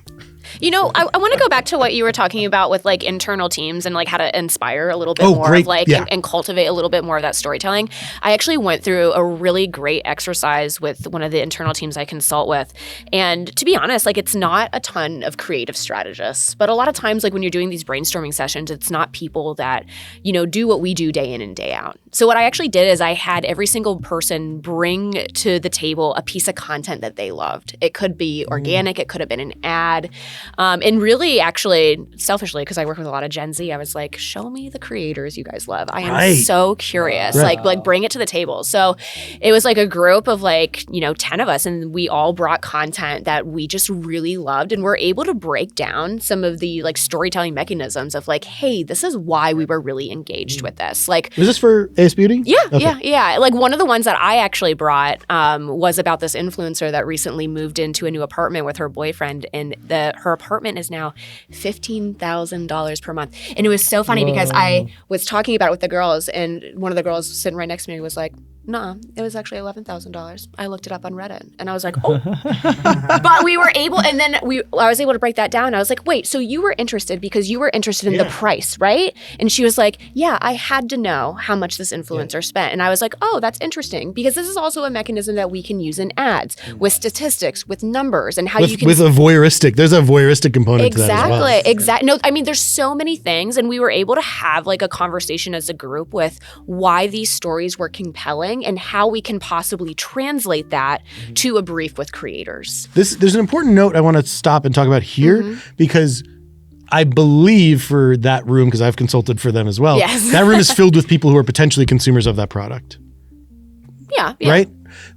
You know, I want to go back to what you were talking about with like internal teams and like how to inspire a little bit more of like and cultivate a little bit more of that storytelling. I actually went through a really great exercise with one of the internal teams I consult with. And to be honest, like it's not a ton of creative strategists, but a lot of times like when you're doing these brainstorming sessions, it's not people that, you know, do what we do day in and day out. So what I actually did is I had every single person bring to the table a piece of content that they loved. It could be organic, it could have been an ad. And really, actually, selfishly, because I work with a lot of Gen Z, I was like, show me the creators you guys love. I am so curious. Like bring it to the table. So it was like a group of like, 10 of us, and we all brought content that we just really loved, and we're able to break down some of the like storytelling mechanisms of like, hey, this is why we were really engaged with this. Like, was this for AS Beauty? Yeah. Like one of the ones that I actually brought was about this influencer that recently moved into a new apartment with her boyfriend, and her apartment is now $15,000 per month. And it was so funny because I was talking about it with the girls, and one of the girls sitting right next to me was like, nah, it was actually $11,000. I looked it up on Reddit, and I was like, oh. But we were able, and then I was able to break that down. I was like, wait, so you were interested because you were interested in the price, right? And she was like, yeah, I had to know how much this influencer spent. And I was like, oh, that's interesting, because this is also a mechanism that we can use in ads with statistics, with numbers, and how you can. There's a voyeuristic component to that as well. Exactly. No, I mean, there's so many things, and we were able to have like a conversation as a group with why these stories were compelling and how we can possibly translate that to a brief with creators. There's an important note I want to stop and talk about here, because I believe for that room, because I've consulted for them as well, that room is filled with people who are potentially consumers of that product. Yeah. Right?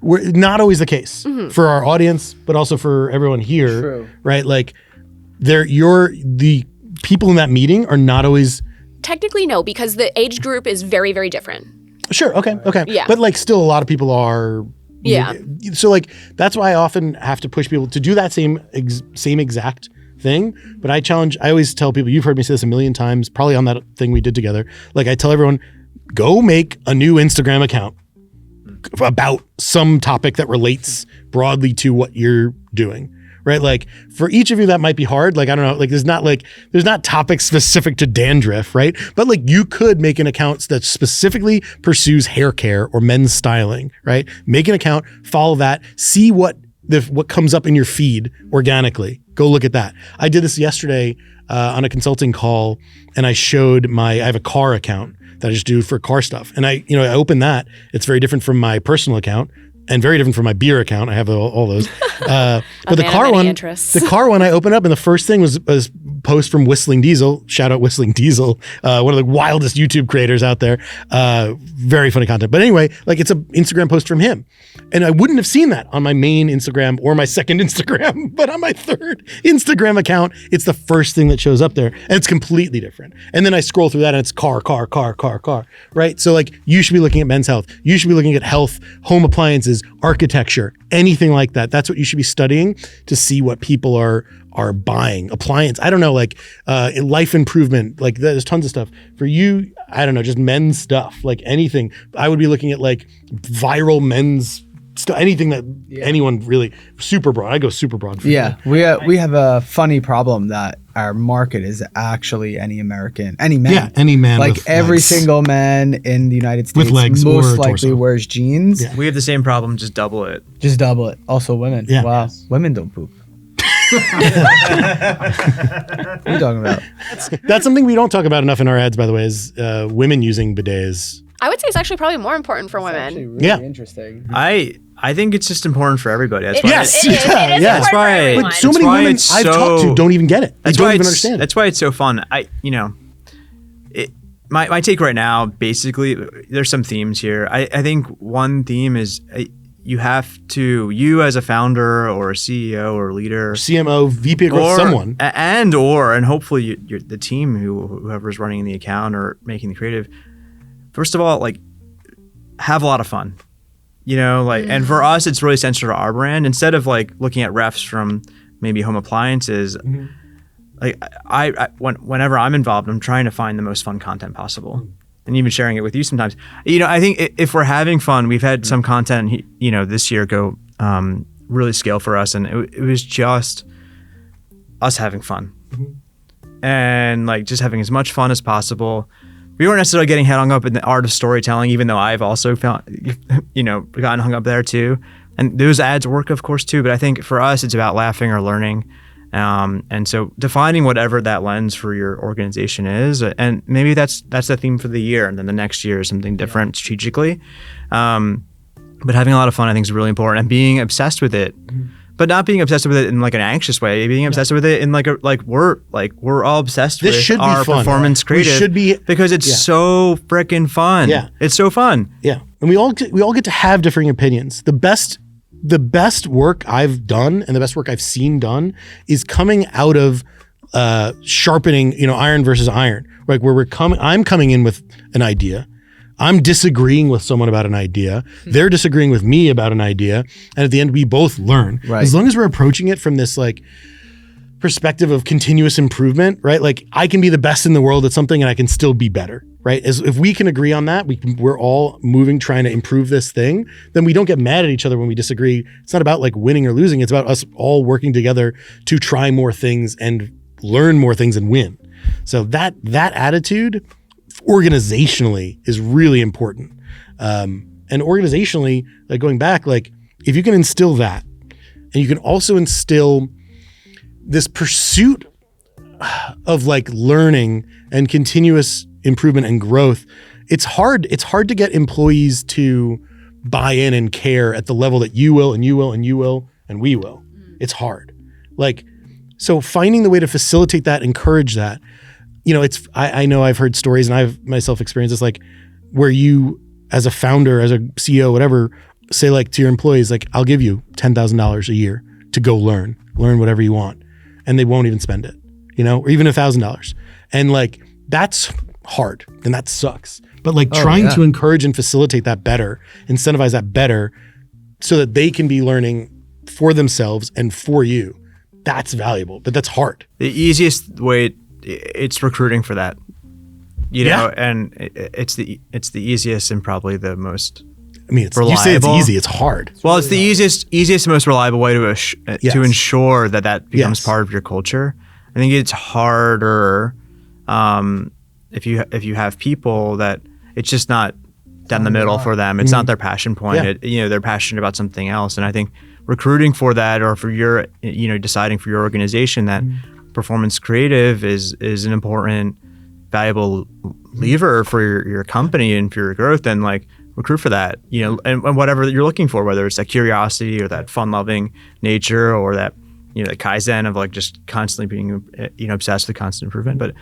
We're not always the case for our audience, but also for everyone here. True. Right? Like the people in that meeting are not always. Technically, no, because the age group is very, very different. Sure. Okay. Yeah. But like still a lot of people are. Yeah. So like that's why I often have to push people to do that same exact thing. But I always tell people, you've heard me say this a million times, probably on that thing we did together. Like I tell everyone, go make a new Instagram account about some topic that relates broadly to what you're doing. Right? Like for each of you that might be hard. Like, I don't know, like there's not topics specific to dandruff, right? But like you could make an account that specifically pursues hair care or men's styling, right? Make an account, follow that, see what what comes up in your feed organically. Go look at that. I did this yesterday on a consulting call, and I showed I have a car account that I just do for car stuff. And I opened that. It's very different from my personal account and very different from my beer account. I have all those. But the car one I opened up, and the first thing was a post from Whistling Diesel. Shout out Whistling Diesel, one of the wildest YouTube creators out there. Very funny content. But anyway, like it's an Instagram post from him. And I wouldn't have seen that on my main Instagram or my second Instagram, but on my third Instagram account, it's the first thing that shows up there. And it's completely different. And then I scroll through that and it's car, right? So like you should be looking at men's health. You should be looking at health, home appliances, architecture, anything like that. That's what you should be studying to see what people are buying. Appliance, I don't know, like life improvement, like there's tons of stuff. For you, I don't know, just men's stuff, like anything. I would be looking at like viral men's stuff, anything that anyone really, super broad. I go super broad. For you. We have a funny problem that our market is actually any man. Yeah, any man. Like every single man in the United States with legs most likely wears jeans. Yeah. We have the same problem, just double it. Also women. Yeah. Wow. Yes. Women don't poop. What are you talking about? That's something we don't talk about enough in our ads, by the way, is women using bidets. I would say it's actually probably more important for women. Really interesting. I think it's just important for everybody. That's why it is That's why. But so many women I've talked to don't even get it. They don't even understand it. That's why it's so fun. My take right now, basically, there's some themes here. I think one theme is you as a founder or a CEO or leader, CMO, VP or someone, and hopefully you're the team whoever's running the account or making the creative. First of all, like, have a lot of fun, and for us, it's really centered to our brand. Instead of like looking at refs from maybe home appliances, like whenever I'm involved, I'm trying to find the most fun content possible, and even sharing it with you sometimes. I think if we're having fun, we've had some content, this year go really scale for us, and it was just us having fun, and like just having as much fun as possible. We weren't necessarily getting hung up in the art of storytelling, even though I've also found, gotten hung up there too. And those ads work, of course, too. But I think for us, it's about laughing or learning. And so defining whatever that lens for your organization is, and maybe that's the theme for the year. And then the next year is something different strategically. But having a lot of fun, I think, is really important, and being obsessed with it. But not being obsessed with it in like an anxious way. Being obsessed with it in we're all obsessed with our performance creative. Should be, because it's so freaking fun. Yeah, it's so fun. Yeah, and we all get to have differing opinions. The best work I've done and the best work I've seen done is coming out of sharpening, iron versus iron. Like where I'm coming in with an idea. I'm disagreeing with someone about an idea. They're disagreeing with me about an idea. And at the end, we both learn. Right. As long as we're approaching it from this like perspective of continuous improvement, right? Like I can be the best in the world at something and I can still be better, right? If we can agree on that, we're all moving, trying to improve this thing, then we don't get mad at each other when we disagree. It's not about like winning or losing. It's about us all working together to try more things and learn more things and win. So that attitude organizationally is really important. And organizationally, like going back, like if you can instill that, and you can also instill this pursuit of like learning and continuous improvement and growth, it's hard to get employees to buy in and care at the level that you will and you will and you will and we will. It's hard. Like, so finding the way to facilitate that, encourage that, I know I've heard stories and I've myself experienced this, like where you as a founder, as a CEO, whatever, say like to your employees, like, I'll give you $10,000 a year to go learn whatever you want. And they won't even spend it, or even $1,000. And like, that's hard and that sucks. But like trying to encourage and facilitate that better, incentivize that better so that they can be learning for themselves and for you. That's valuable, but that's hard. The easiest way, it's recruiting for that, and it's the easiest and probably the most reliable. You say it's easy, it's hard. Well, it's the easiest, most reliable way to ensure that becomes part of your culture. I think it's harder if you have people that it's just not down the middle for them. It's not their passion point. They're passionate about something else. And I think recruiting for that, or for your, deciding for your organization that performance creative is an important, valuable lever for your company and for your growth, then like recruit for that, and whatever you're looking for, whether it's that curiosity or that fun-loving nature, or that, the Kaizen of like just constantly being, obsessed with constant improvement. But,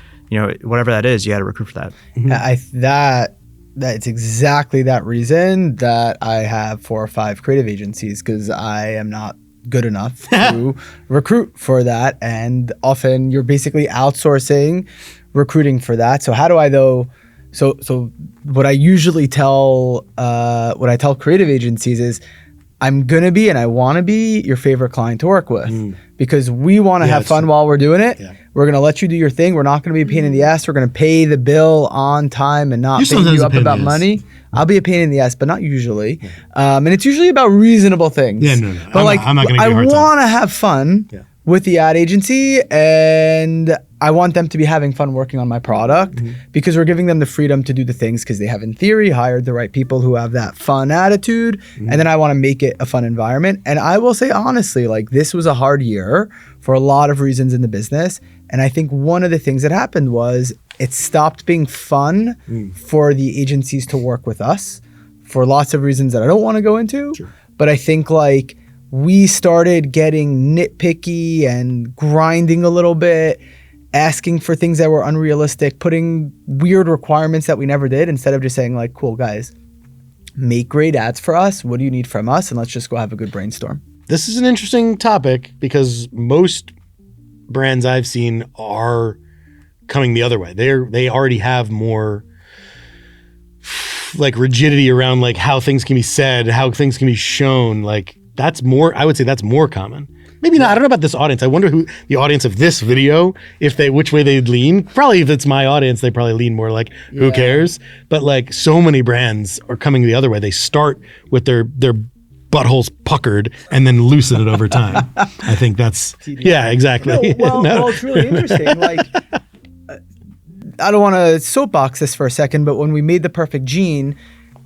whatever that is, you got to recruit for that. That's exactly that reason that I have 4 or 5 creative agencies, because I am not good enough to recruit for that. And often you're basically outsourcing recruiting for that. So how do I though? So what I usually tell, what I tell creative agencies is, I'm going to be and I want to be your favorite client to work with, because we want to have fun while we're doing it. Yeah. We're going to let you do your thing. We're not going to be a pain in the ass. We're going to pay the bill on time and not beat you up about money. I'll be a pain in the ass, but not usually. And it's usually about reasonable things. Yeah, no. But I'm not I want to have fun with the ad agency, and I want them to be having fun working on my product, because we're giving them the freedom to do the things, because they have, in theory, hired the right people who have that fun attitude. And then I want to make it a fun environment. And I will say honestly, like, this was a hard year for a lot of reasons in the business. And I think one of the things that happened was it stopped being fun for the agencies to work with us, for lots of reasons that I don't want to go into. Sure. But I think like we started getting nitpicky and grinding a little bit, asking for things that were unrealistic, putting weird requirements that we never did, instead of just saying like, cool guys, make great ads for us. What do you need from us? And let's just go have a good brainstorm. This is an interesting topic, because most brands I've seen are coming the other way. They already have more like rigidity around like how things can be said, how things can be shown. Like that's more, I would say that's more common. Maybe not. I don't know about this audience. I wonder who the audience of this video, which way they'd lean. Probably if it's my audience, they probably lean more like, who cares? But like so many brands are coming the other way. They start with their buttholes puckered and then loosen it over time. I think that's, yeah, exactly. No, well, it's really interesting. Like, I don't want to soapbox this for a second, but when we made the perfect jean,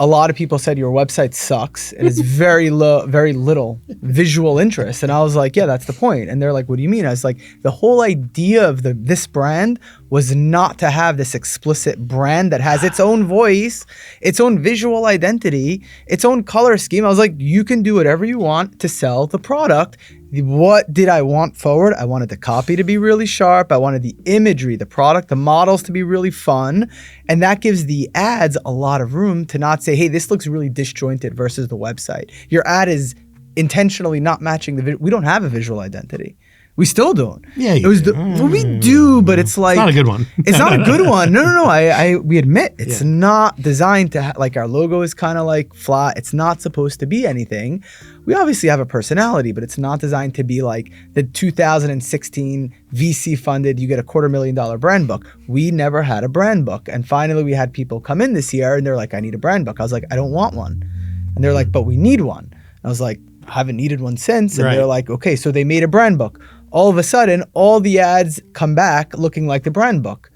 a lot of people said your website sucks and it's very little visual interest. And I was like, yeah, that's the point. And they're like, what do you mean? I was like, the whole idea of this brand was not to have this explicit brand that has its own voice, its own visual identity, its own color scheme. I was like, you can do whatever you want to sell the product. What did I want forward? I wanted the copy to be really sharp. I wanted the imagery, the product, the models to be really fun. And that gives the ads a lot of room to not say, hey, this looks really disjointed versus the website. Your ad is intentionally not matching we don't have a visual identity. We still don't. Yeah, we do, but it's like... It's not a good one. It's not a good one. No. We admit it's not designed to... like our logo is kind of like flat. It's not supposed to be anything. We obviously have a personality, but it's not designed to be like the 2016 VC funded, you get a $250,000 brand book. We never had a brand book. And finally we had people come in this year and they're like, I need a brand book. I was like, I don't want one. And they're like, but we need one. I was like, I haven't needed one since. And they're like, okay, so they made a brand book. All of a sudden, all the ads come back looking like the brand book.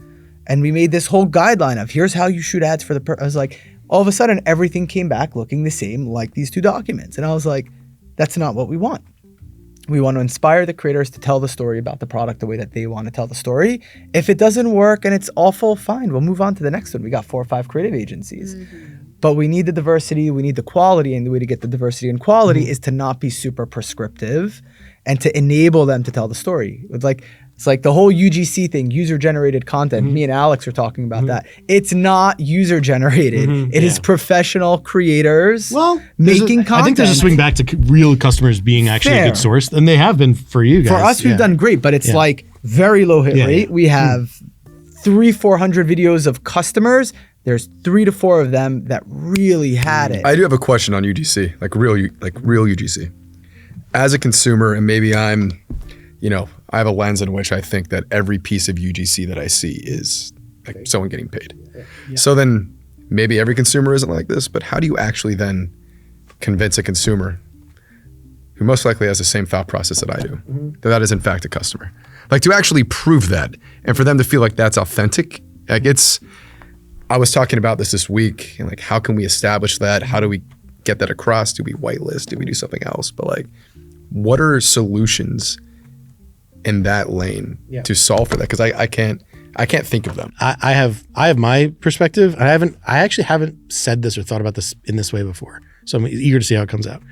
And we made this whole guideline of here's how you shoot ads for I was like, all of a sudden, everything came back looking the same like these two documents. And I was like, that's not what we want. We want to inspire the creators to tell the story about the product the way that they want to tell the story. If it doesn't work and it's awful, fine. We'll move on to the next one. We got 4 or 5 creative agencies. But we need the diversity, we need the quality, and the way to get the diversity and quality is to not be super prescriptive and to enable them to tell the story. It's like the whole UGC thing, user-generated content. Me and Alex are talking about that. It's not user-generated. It is professional creators making content. I think there's a swing back to real customers being actually a good source, and they have been for you guys. For us, we've done great, but it's like very low hit rate. We have 300-400 videos of customers. There's 3 to 4 of them that really had it. I do have a question on UGC, like real UGC. As a consumer, and maybe I'm, I have a lens in which I think that every piece of UGC that I see is like someone getting paid. Yeah. So then maybe every consumer isn't like this, but how do you actually then convince a consumer who most likely has the same thought process that I do, that is in fact a customer? Like to actually prove that and for them to feel like that's authentic. Like I was talking about this week and like, how can we establish that? How do we get that across? Do we whitelist? Do we do something else? But like, what are solutions in that lane to solve for that? Because I can't think of them. I have my perspective. I actually haven't said this or thought about this in this way before. So I'm eager to see how it comes out.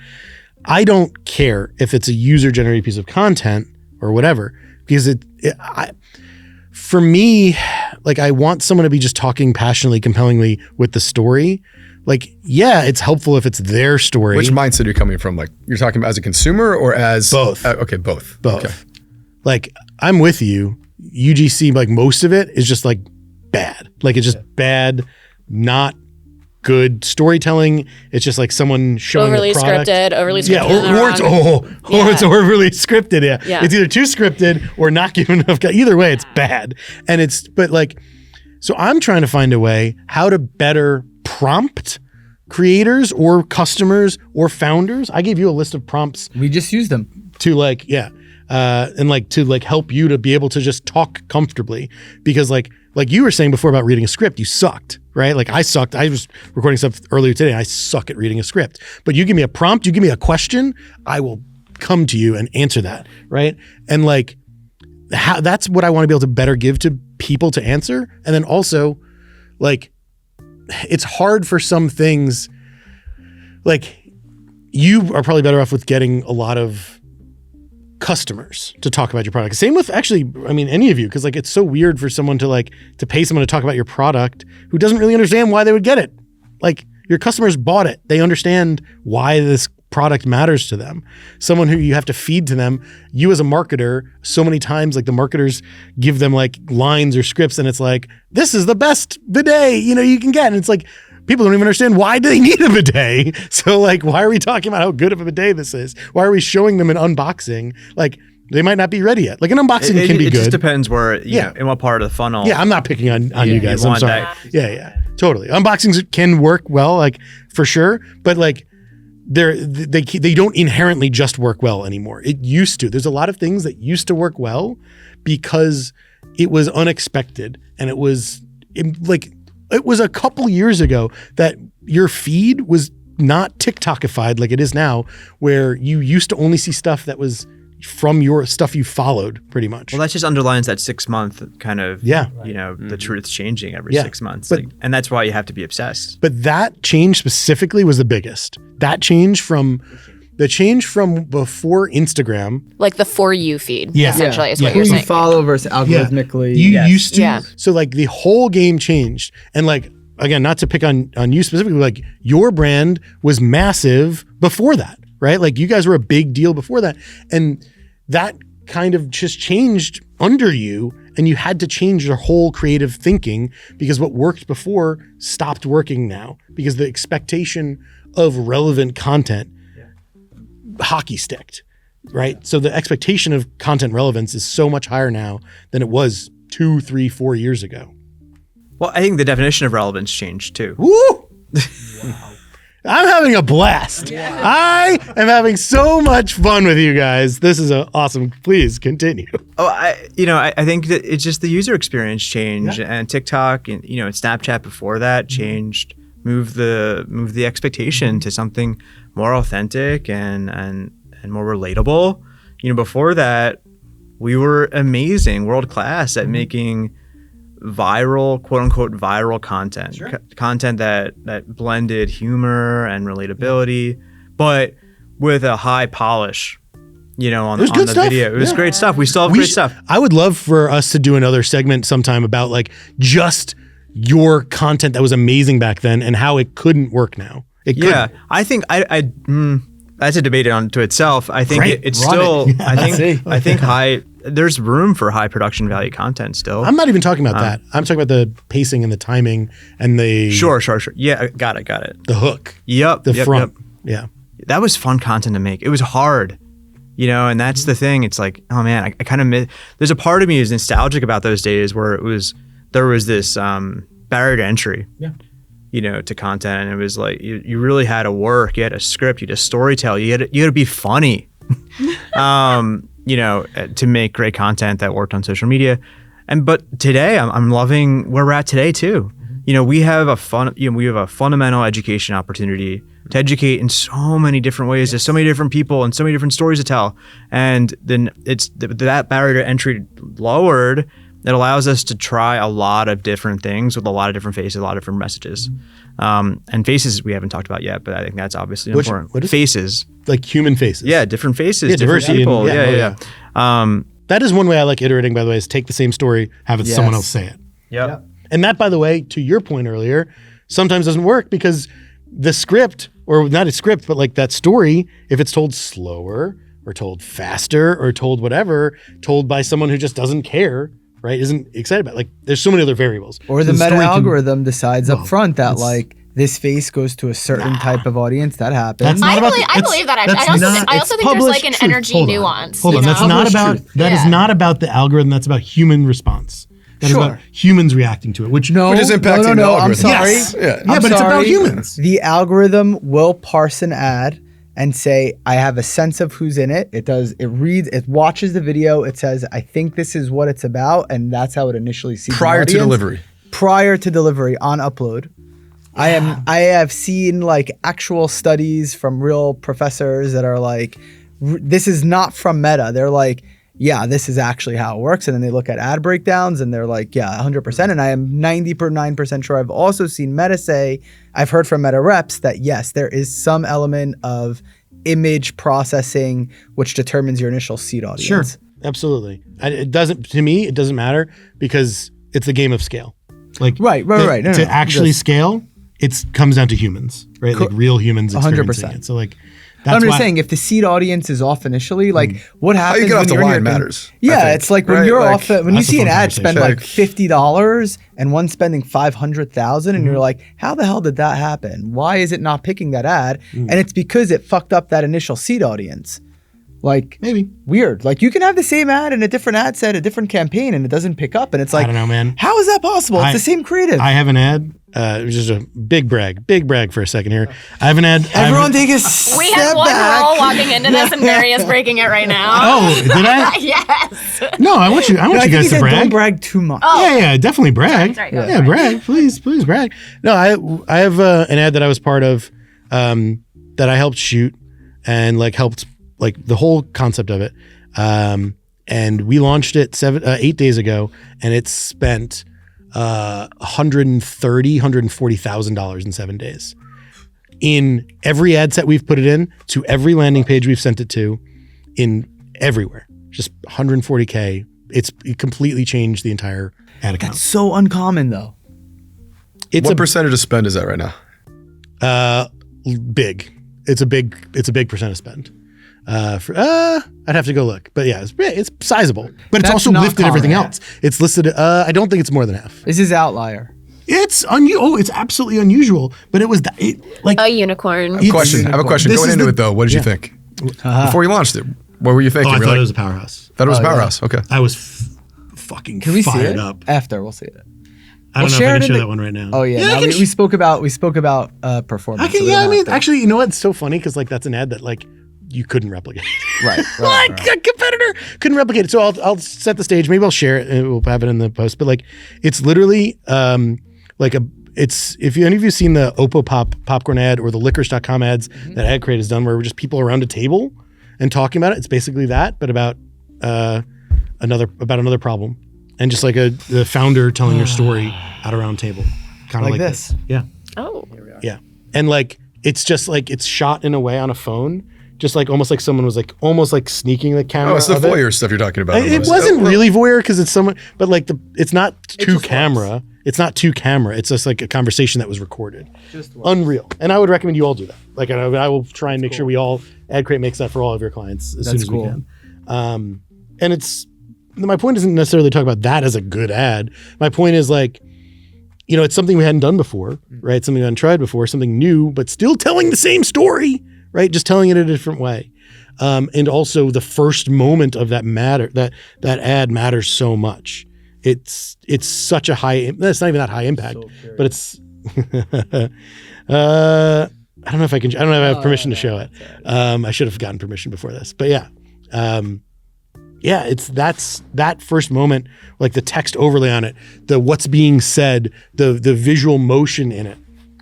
I don't care if it's a user-generated piece of content or whatever, because for me, like, I want someone to be just talking passionately, compellingly with the story. Like, yeah, it's helpful if it's their story. Which mindset are you coming from? Like, you're talking about as a consumer or as both? Okay, both. Both. Okay. Like, I'm with you. UGC, like, most of it is just like bad. Like, it's just bad, not good storytelling. It's just like someone showing overly the product. Overly scripted. It's overly scripted. Yeah. It's either too scripted or not given enough. Either way, it's bad. And so I'm trying to find a way how to better prompt creators or customers or founders. I gave you a list of prompts. We just use them to to help you to be able to just talk comfortably, because like you were saying before about reading a script, you sucked, right? Like I sucked. I was recording stuff earlier today. I suck at reading a script, but you give me a prompt, you give me a question, I will come to you and answer that. Right. And like, that's what I want to be able to better give to people to answer. And then also, like, it's hard for some things. Like, you are probably better off with getting a lot of customers to talk about your product. Same with any of you, because like, it's so weird for someone to pay someone to talk about your product who doesn't really understand why they would get it. Like, your customers bought it. They understand why this product matters to them. Someone who you have to feed to them. You as a marketer, so many times, like, the marketers give them like lines or scripts, and it's like, this is the best bidet, you can get. And it's like, people don't even understand why they need a bidet. So like, why are we talking about how good of a bidet this is? Why are we showing them an unboxing? Like, they might not be ready yet. Like, an unboxing can be good. It just depends where, in what part of the funnel. Yeah, I'm not picking on you guys. I'm sorry. Yeah, totally. Unboxings can work well, like, for sure. But like, they don't inherently just work well anymore. It used to. There's a lot of things that used to work well because it was unexpected, and it was a couple years ago that your feed was not TikTokified like it is now, where you used to only see stuff that was from your stuff you followed, pretty much. Well, that just underlines that 6 month kind of, the truth's changing every 6 months. And that's why you have to be obsessed. But that change specifically was the biggest. That change from before Instagram. Like the For You feed, essentially, is what who you're saying. You follow versus algorithmically. You used to. Yeah. So like, the whole game changed. And like, again, not to pick on you specifically, like, your brand was massive before that, right? Like, you guys were a big deal before that. And that kind of just changed under you, and you had to change your whole creative thinking, because what worked before stopped working now, because the expectation of relevant content hockey sticked, right? So the expectation of content relevance is so much higher now than it was 2, 3, 4 years ago. Well, I think the definition of relevance changed too. Woo! Wow. I'm having a blast. Yeah. I am having so much fun with you guys. This is awesome. Please continue. Oh, I think that it's just the user experience changed, and TikTok and and Snapchat before that changed, moved the expectation to something more authentic and more relatable. Before that, we were amazing, world class at making viral, quote unquote, viral content, content that blended humor and relatability, but with a high polish, on the video. It was great stuff. We still have great stuff. I would love for us to do another segment sometime about like just your content that was amazing back then and how it couldn't work now. I think that's a debate unto itself. I think it's still. I think high. There's room for high production value content still. I'm not even talking about that. I'm talking about the pacing and the timing and the sure. Yeah, got it. The hook. Yep. The front. Yep. Yeah. That was fun content to make. It was hard, and that's the thing. It's like, oh man, I kind of miss. There's a part of me is nostalgic about those days where there was this barrier to entry. Yeah. To content, and it was like you really had to work. You had a script. You had to storytell. You had to be funny. To make great content that worked on social media. But today I'm loving where we're at today too. We have a fundamental education opportunity to educate in so many different ways. There's so many different people and so many different stories to tell. And then it's that barrier to entry lowered. It allows us to try a lot of different things with a lot of different faces, a lot of different messages. And faces we haven't talked about yet, but I think that's obviously important. What is faces? Like human faces. Yeah, different faces, Yeah, different diversity people. and- Yeah. That is one way I like iterating, by the way, is take the same story, have it someone else say it. Yep. And that, by the way, to your point earlier, sometimes doesn't work because the script, or not a script, but like that story, if it's told slower or told faster or told whatever, told by someone who just doesn't care, right, isn't excited about it. Like there's so many other variables. Or the story meta algorithm decides up front that like this face goes to a certain type of audience. That happens. I believe that actually. I also think there's like an energy nuance. Hold on, that's not about that is not about the algorithm. That's about human response. That is about humans reacting to it, which No, Which is impacting the I'm algorithm. sorry. Yes. Yeah. Yeah, but it's about humans. The algorithm will parse an ad and say, I have a sense of who's in it. It reads, it watches the video. It says, I think this is what it's about. And that's how it initially sees Prior to delivery. Prior to delivery on upload. Yeah. I have seen like actual studies from real professors that are like, this is not from Meta. They're like, yeah, this is actually how it works. And then they look at ad breakdowns and they're like, yeah, 100%. And I am 99% sure I've also seen Meta say, I've heard from Meta reps that yes, there is some element of image processing which determines your initial seed audience. Sure, absolutely. It doesn't, to me, it doesn't matter because it's a game of scale. Like Right. No, to actually scale, it comes down to humans, right? Like real humans experiencing 100%. it. So like, I'm just saying, if the seed audience is off initially, like what happens? How you get off the when you're line in- matters. I Yeah, think, it's like when right? you're Like, off. When you that's a see an fun ad spend like conversation. $50 and one spending $500,000, and you're like, how the hell did that happen? Why is it not picking that ad? And it's because it fucked up that initial seed audience. Like maybe weird. Like you can have the same ad in a different ad set, a different campaign, and it doesn't pick up. And it's like, I don't know, man. How is that possible? It's the same creative. I have an ad. It was just a big brag for a second here. I have an ad. Everyone take a step We have one back. girl walking into this, and Barry is breaking it right now. Oh, did I? Yes. No, I want you I think guys he to said brag. don't brag too much. Yeah, definitely brag. Sorry, go yeah, brag. Please brag. No, I have an ad that I was part of that I helped shoot and helped the whole concept of it. And we launched it 8 days ago, and it spent $140,000 in 7 days. In every ad set we've put it in, to every landing page we've sent it to, in everywhere, just 140K. It completely changed the entire ad account. That's so uncommon though. It's What percentage of spend is that right now? big. It's a big percent of spend. I'd have to go look, but yeah, it's sizable. But it's That's also not lifted everything common. else. It's listed. I don't think it's more than half. This is outlier. It's it's absolutely unusual. But it was A unicorn. It's- I have a question. This Going is into the- it though, what did you think? Before you launched it, what were you thinking? I Were you thought like- it was a powerhouse. Thought it was a powerhouse. Okay. I was fucking Can we see fired it? up. After we'll see it. I don't know if share I it can in show the- that one right now. Oh yeah, I no, can we spoke about performance. I can. so we Yeah, don't I mean, have to- actually, you know what? It's so funny because that's an ad that you couldn't replicate. right. A competitor couldn't replicate it. So I'll set the stage. Maybe I'll share it and we'll have it in the post. But it's literally it's if any of you seen the Oppo popcorn ad or the licorice.com ads that Ad Crate has done, where we're just people around a table and talking about it. It's basically that, but about another problem, and just the founder telling your story at a round table, kind of Like like this. Yeah. Oh. Yeah. And it's just it's shot in a way on a phone, just almost like someone was almost sneaking the camera. Oh, it's the of it. voyeur stuff you're talking about. It almost. wasn't really voyeur because it's someone, but it's not to camera. It's not to camera. It's just a conversation that was recorded. Unreal. And I would recommend you all do that. I will try and make sure we all, Ad Crate makes that for all of your clients as soon as we can. And my point isn't necessarily to talk about that as a good ad. My point is it's something we hadn't done before, right? Something we hadn't tried before, something new, but still telling the same story, right? Just telling it a different way. And also the first moment of that ad matters so much. It's such a high, that's not even that high impact, but it's, I don't know if I have permission to show it. I should have gotten permission before this, but yeah. That's that first moment, the text overlay on it, the what's being said, the visual motion in it.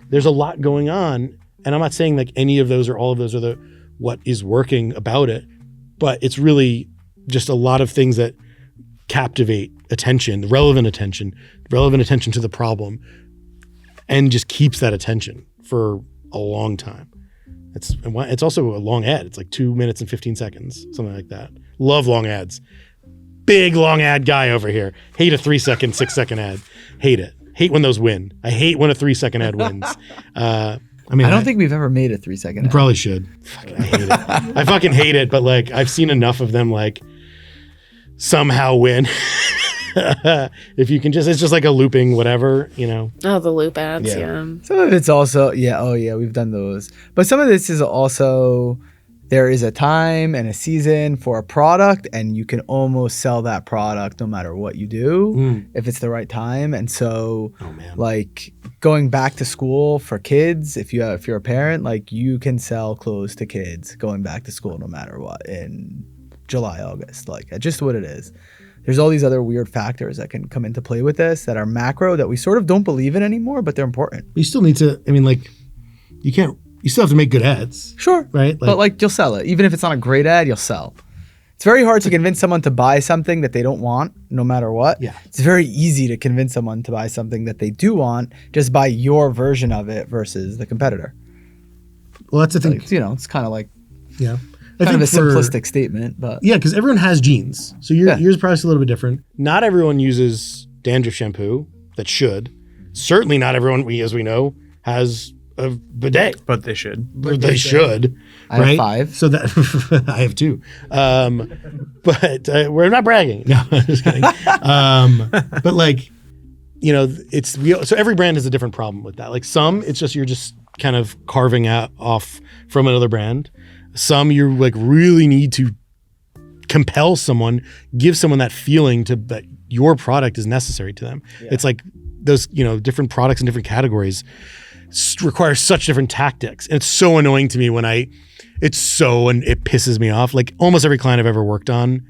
There's a lot going on, And I'm not saying like any of those or all of those are what is working about it, but it's really just a lot of things that captivate attention, relevant attention to the problem, and just keeps that attention for a long time. It's also a long ad. It's like 2 minutes and 15 seconds, something like that. Love long ads. Big long ad guy over here. Hate a 3 second, 6 second ad. Hate it. Hate when those win. I hate when a 3 second ad wins. I don't think we've ever made a 3 second ad. Probably should. I hate it. I fucking hate it, but like I've seen enough of them like somehow win. If you can it's just like a looping whatever, you know. Oh, the loop ads, yeah. Some of it's also, we've done those. But some of this is also, there is a time and a season for a product, and you can almost sell that product no matter what you do, if it's the right time. And so, like going back to school for kids, if you're a parent, like you can sell clothes to kids going back to school no matter what in July, August, like just what it is. There's all these other weird factors that can come into play with this that are macro that we sort of don't believe in anymore, but they're important. You still need to, you still have to make good ads. Sure. Right? But like you'll sell it. Even if it's not a great ad, you'll sell. It's very hard to convince someone to buy something that they don't want, no matter what. Yeah. It's very easy to convince someone to buy something that they do want, just buy your version of it versus the competitor. Well, that's the thing. Like, it's kind of like, yeah. kind of a simplistic statement, but yeah, because everyone has genes, so yours probably a little bit different. Not everyone uses dandruff shampoo that should. Certainly, not everyone, as we know, has a bidet, but they should. They should. I have 5. So that I have 2. But we're not bragging. No, I'm just kidding. But like, so every brand has a different problem with that. Like some, it's just you're just kind of carving off from another brand. Some you like really need to compel someone, give someone that feeling that your product is necessary to them. Yeah. It's like those, different products in different categories require such different tactics. And it's so annoying to me when it pisses me off. Like almost every client I've ever worked on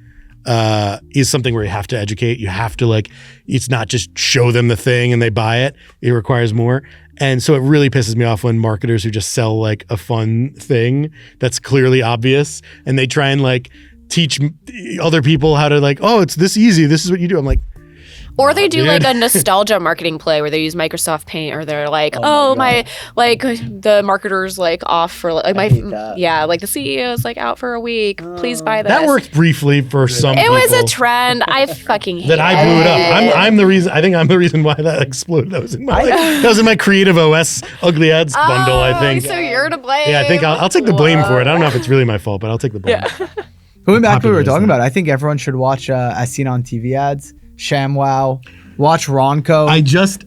is something where you have to educate. You have to it's not just show them the thing and they buy it. It requires more. And so it really pisses me off when marketers who just sell like a fun thing that's clearly obvious and they try and teach other people how to it's this easy. This is what you do. I'm like, or they do like a nostalgia marketing play where they use Microsoft Paint, or they're like, the marketer's off for like the CEO's out for a week. Please buy this. That worked briefly for some people. It was a trend. I fucking hate that I blew it up. I'm the reason. I think I'm the reason why that exploded. That was in my Creative OS Ugly Ads bundle. I think. So you're to blame. Yeah, I think I'll take the blame for it. I don't know if it's really my fault, but I'll take the blame. Yeah. Going back to what we were talking about, I think everyone should watch As Seen on TV ads. ShamWow, watch Ronco. I just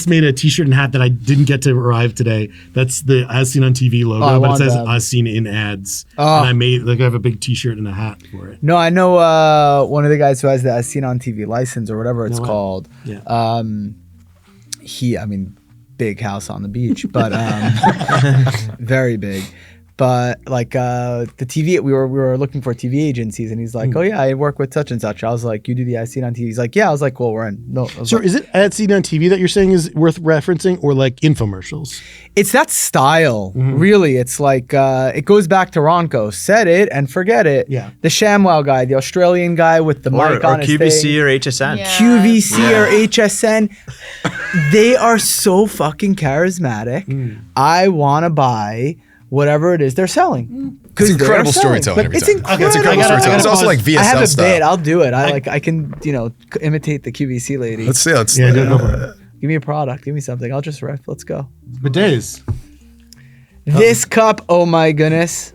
made a t-shirt and hat that I didn't get to arrive today. That's the As Seen on TV logo, but it says As Seen in Ads. And I have a big t-shirt and a hat for it. No, I know one of the guys who has the As Seen on TV license or whatever it's called. Yeah. Big house on the beach, but very big. But the TV, we were looking for TV agencies, and he's like, "Oh yeah, I work with such and such." I was like, "You do the As Seen on TV?" He's like, "Yeah." I was like, "Well, we're in." No. So is it As Seen on TV that you're saying is worth referencing, or like infomercials? It's that style, really. It's like it goes back to Ronco. Set it and forget it. Yeah. The ShamWow guy, the Australian guy with the mic on his QVC thing. or HSN. Yeah. QVC or HSN. They are so fucking charismatic. I want to buy whatever it is they're selling. It's incredible storytelling every time. It's incredible. It's incredible storytelling. It's also like VSL I have a style. bit. I'll do it. I can imitate the QVC lady. Let's see. Go for it. Give me a product. Give me something. I'll just riff. Let's go. Bidets. This cup, oh my goodness.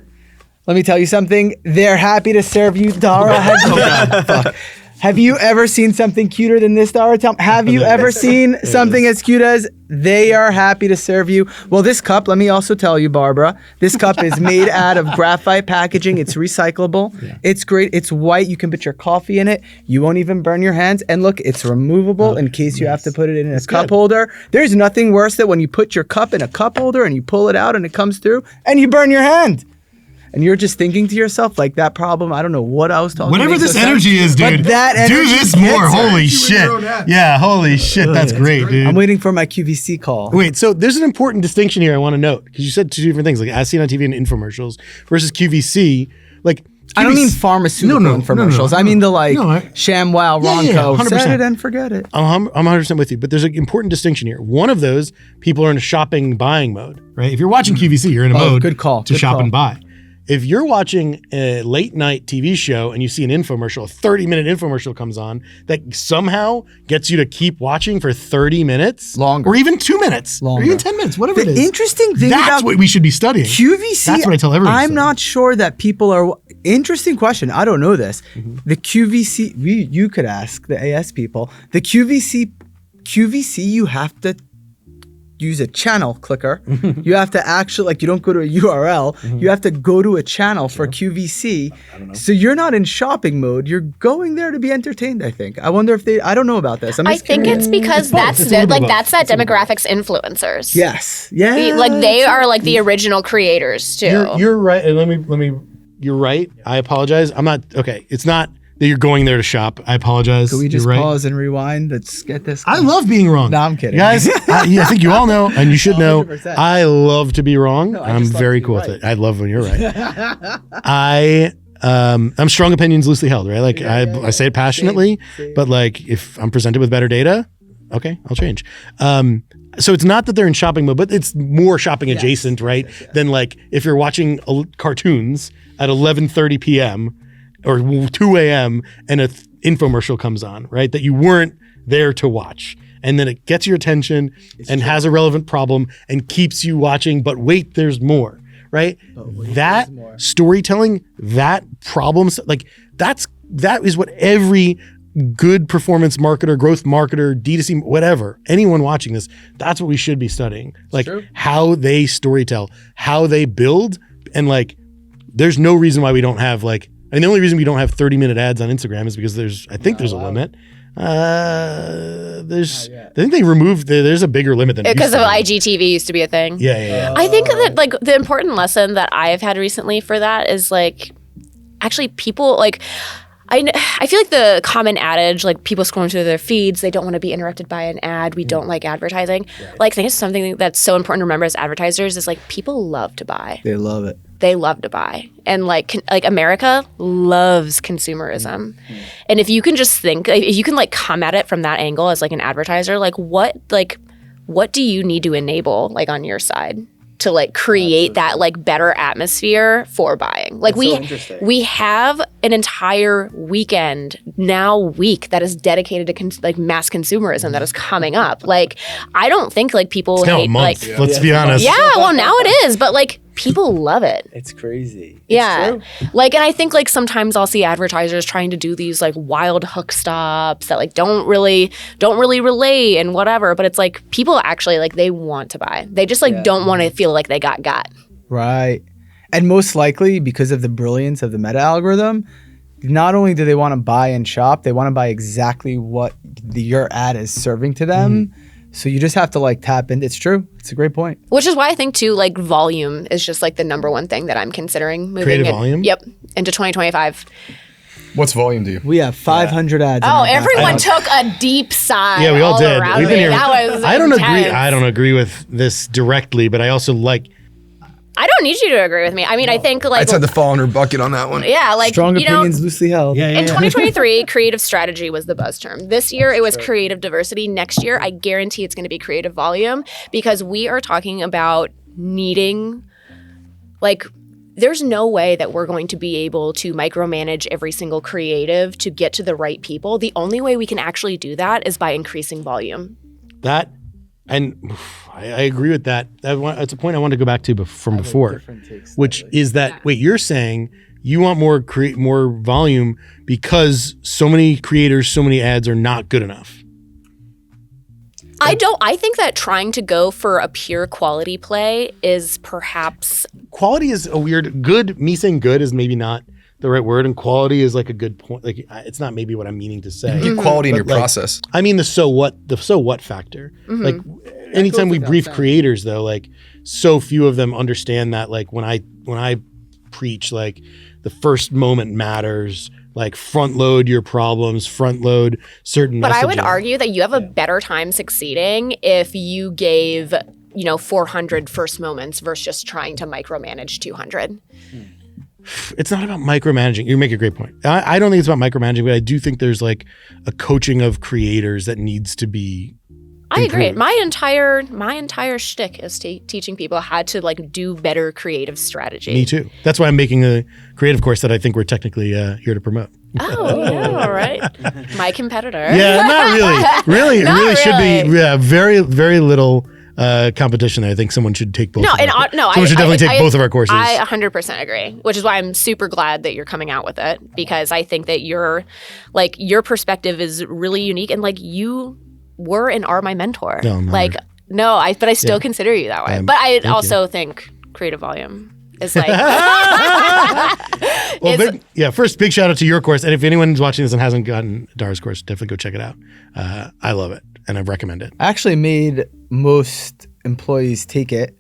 Let me tell you something. They're happy to serve you, Dara. Have you ever seen something cuter than this, Dara? Have you ever seen something as cute as they are happy to serve you? Well, this cup, let me also tell you, Barbara, this cup is made out of graphite packaging. It's recyclable. Yeah. It's great. It's white. You can put your coffee in it. You won't even burn your hands. And look, it's removable in case you have to put it in a cup holder. There's nothing worse than when you put your cup in a cup holder and you pull it out and it comes through and you burn your hand. and you're just thinking to yourself, like, that problem, I don't know what I was talking about. Whatever this energy is, dude, but that do energy this more. Holy shit. Yeah, holy shit. That's great, dude. I'm waiting for my QVC call. Wait, so there's an important distinction here I want to note, because you said two different things, like as seen on TV and infomercials versus QVC. Like, I don't mean pharmaceutical infomercials. I mean the ShamWow, Ronco, set it and forget it. I'm 100% with you, but there's an important distinction here. One of those, people are in a shopping buying mode, right? If you're watching QVC, you're in a mode to shop and buy. If you're watching a late night TV show and you see an infomercial, a 30-minute infomercial comes on that somehow gets you to keep watching for 30 minutes. Longer. Or even 2 minutes. Longer. Or even 10 minutes, whatever it is. The interesting thing that's what we should be studying. QVC, that's what I tell everyone. I'm not sure that people are... Interesting question. I don't know this. The QVC, you could ask the AS people. The QVC, you have to use a channel clicker. You have to actually, like, you don't go to a URL. You have to go to a channel for QVC. So you're not in shopping mode. You're going there to be entertained, I think. I wonder if I don't know about this. I think it's because that's that demographics influencers. Yes. Yeah. Like, they are like the original creators too. You're right. And let me, you're right. I apologize. I'm not, okay. It's not that you're going there to shop. I apologize. Can we just pause and rewind? Let's get this going. I love being wrong. No, I'm kidding. Guys, I think you all know, and you should know, 100%. I love to be wrong. No, I'm very cool with it. I love when you're right. I'm strong opinions loosely held, right? Like, I say it passionately, but like, if I'm presented with better data, okay, I'll change. So it's not that they're in shopping mode, but it's more shopping adjacent, right? Yes. Than like if you're watching cartoons at 11:30 p.m. or 2 a.m. and an infomercial comes on, right? That you weren't there to watch. And then it gets your attention and has a relevant problem and keeps you watching, but wait, there's more, right? That storytelling, that problem, like that is what every good performance marketer, growth marketer, D2C, whatever, anyone watching this, that's what we should be studying. Like how they storytell, how they build. And like, there's no reason why we don't have like, and the only reason we don't have 30-minute ads on Instagram is because there's a limit. I think they removed, there's a bigger limit than because of IGTV used to be a thing. Yeah. I think that like the important lesson that I have had recently for that is like, actually people like, I feel like the common adage, like people scrolling through their feeds, they don't want to be interrupted by an ad. We don't like advertising. Right. Like I think it's something that's so important to remember as advertisers is like people love to buy. They love it. They love to buy. And like America loves consumerism. And if you can just think, if you can like come at it from that angle as like an advertiser, like what do you need to enable like on your side to like create that like better atmosphere for buying? Like we have an entire week that is dedicated to like mass consumerism that is coming up. Like I don't think like people hate like let's be honest. Yeah, well now it is, but like people love it. It's crazy. Yeah. It's true. Like, and I think like sometimes I'll see advertisers trying to do these like wild hook stops that like don't really relate and whatever. But it's like people actually like they want to buy. They just like don't want to feel like they got. Right. And most likely because of the brilliance of the meta algorithm, not only do they want to buy and shop, they want to buy exactly what your ad is serving to them. So you just have to like tap in. It's true. It's a great point. Which is why I think too, like volume is just like the number one thing that I'm considering moving Creative volume? Yep. Into 2025. What's volume to you? We have 500 ads. Oh, everyone took a deep sigh. Yeah, we all did. We've been here. That was intense. I don't agree with this directly, but I also like. I don't need you to agree with me. I mean, I think like... I just had to fall in her bucket on that one. Yeah, like, strong opinions loosely held. In 2023, creative strategy was the buzz term. This year, it was creative diversity. Next year, I guarantee it's going to be creative volume because we are talking about needing... Like, there's no way that we're going to be able to micromanage every single creative to get to the right people. The only way we can actually do that is by increasing volume. And I agree with that. That's a point I wanted to go back to from before, which is that, wait, you're saying you want more volume because so many creators, so many ads are not good enough. I think that trying to go for a pure quality play is perhaps... Quality is a weird... Good, me saying good is maybe not the right word, and quality is like a good point. Like it's not maybe what I'm meaning to say. You get quality in your process. I mean the so what factor. Like anytime we brief creators though, like so few of them understand that like when I preach like the first moment matters, like front load your problems, front load certain But messaging. I would argue that you have a better time succeeding if you gave, 400 first moments versus just trying to micromanage 200. It's not about micromanaging. You make a great point. I don't think it's about micromanaging, but I do think there's like a coaching of creators that needs to be I agree. improved. My entire shtick is teaching people how to like do better creative strategy. Me too. That's why I'm making a creative course that I think we're technically here to promote. Oh, yeah, all right. My competitor. Yeah, not really. Not Really should be. really. Yeah, very, very little competition there. I think someone should take both. No, of and our, no, someone should definitely take both of our courses. I 100% agree, which is why I'm super glad that you're coming out with it, because I think that your perspective is really unique, and like you were and are my mentor. No, I'm like honored. but I still consider you that way. But I also think creative volume is like First, big shout out to your course. And if anyone's watching this and hasn't gotten Dara's course, definitely go check it out. I love it and I recommend it. I actually made most employees take it,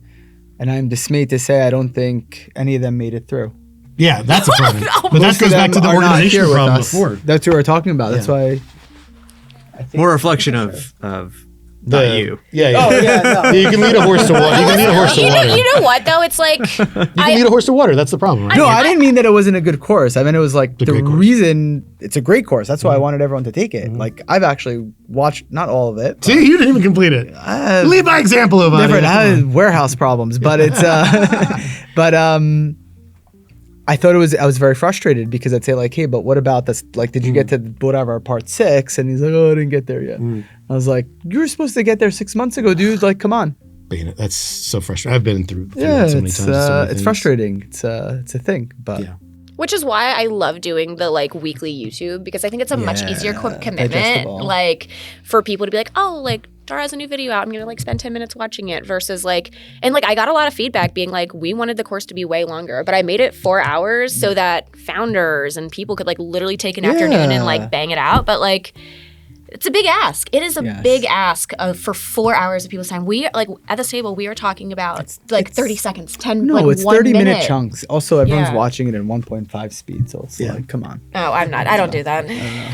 and I'm dismayed to say I don't think any of them made it through. Yeah, that's a problem. But that Most goes of back to them the are not organization here with problem us. before. That's what we're talking about. That's why. More reflection of not you. Yeah. Oh yeah, no. You can lead a horse to water. You can lead a horse to water. you know what though? It's like You can lead a horse to water. That's the problem. Right? No, I didn't mean that it wasn't a good course. I mean it was like the great course. reason it's a great course. That's why I wanted everyone to take it. Like I've actually watched not all of it. See, you didn't even complete it. Lead by example of Different. I had warehouse problems, but it's I thought I was very frustrated because I'd say like, hey, but what about this? Like, did you get to whatever part 6? And he's like, oh, I didn't get there yet. I was like, you were supposed to get there 6 months ago, dude. Like, come on. That's so frustrating. I've been through Yeah, it so many it's times. so many it's things. frustrating. It's a thing, but Yeah. Which is why I love doing the like weekly YouTube, because I think it's a much easier commitment, digestible. like for people to be like, oh, like Dara has a new video out, I'm gonna like spend 10 minutes watching it, versus like, and like I got a lot of feedback being like, we wanted the course to be way longer, but I made it 4 hours so that founders and people could like literally take an afternoon and like bang it out. But like, it's a big ask. It is a big ask for 4 hours of people's time. We like at this table, we are talking about like 30 seconds, 10, no, like it's 1 30-minute minute chunks. Also, everyone's Yeah. watching it in 1.5 speed, so it's like, come on. Oh, I'm not. I don't do that.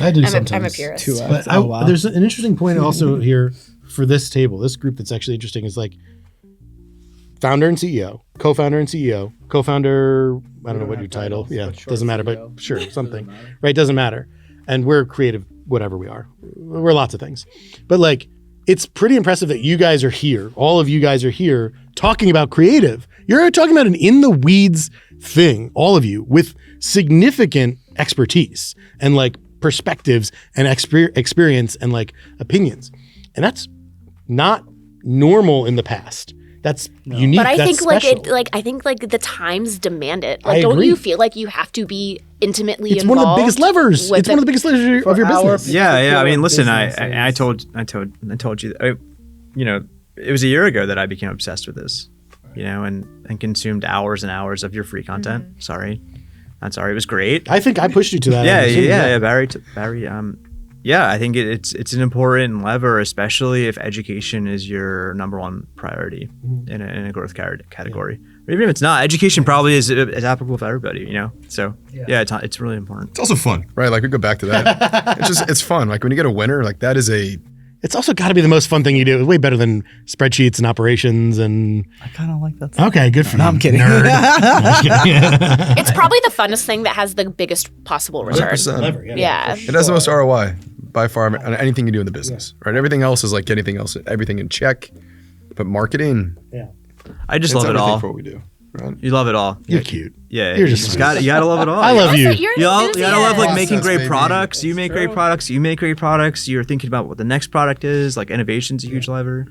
I do I'm sometimes. a purist. 2x. But Oh, wow. there's an interesting point also here for this table, this group that's actually interesting is like founder and CEO, co-founder and CEO, co-founder, I don't know what your title. Yeah, doesn't matter, but sure, something. Right, doesn't matter. And we're creative, whatever we are. We're lots of things. But like, it's pretty impressive that you guys are here. All of you guys are here talking about creative. You're talking about an in the weeds thing, all of you, with significant expertise and like perspectives and experience and like opinions. And that's not normal in the past. That's unique. But I that's think special. I think the times demand it. I Like, don't agree. you feel like you have to be intimately It's involved? one of the biggest levers. with It's one of the biggest levers of your business. Yeah. I mean, listen, businesses. I told you, it was a year ago that I became obsessed with this, and consumed hours and hours of your free content. Mm-hmm. Sorry, not sorry. It was great. I think I pushed you to that. Yeah, Barry. Yeah, I think it's an important lever, especially if education is your number one priority in a growth category. Or even if it's not, education probably is applicable for everybody. So it's really important. It's also fun, right? Like we go back to that. It's fun. Like when you get a winner, like that is It's also got to be the most fun thing you do. It's way better than spreadsheets and operations and. I kind of like that. Okay, good for you. No, I'm kidding. Nerd. It's probably the funnest thing that has the biggest possible return. 100%. Yeah. It has the most ROI by far on anything you do in the business, right? Everything else is like anything else, everything in check. But marketing, I just it's love it everything all. for what we do, right? You love it all. You're cute. Yeah, You're you just you gotta love it all. I love you. Also, you're an You gotta love like enthusiast. making Process, great baby. products. You make great products. You make great products. You're thinking about what the next product is. Like innovation's a huge lever.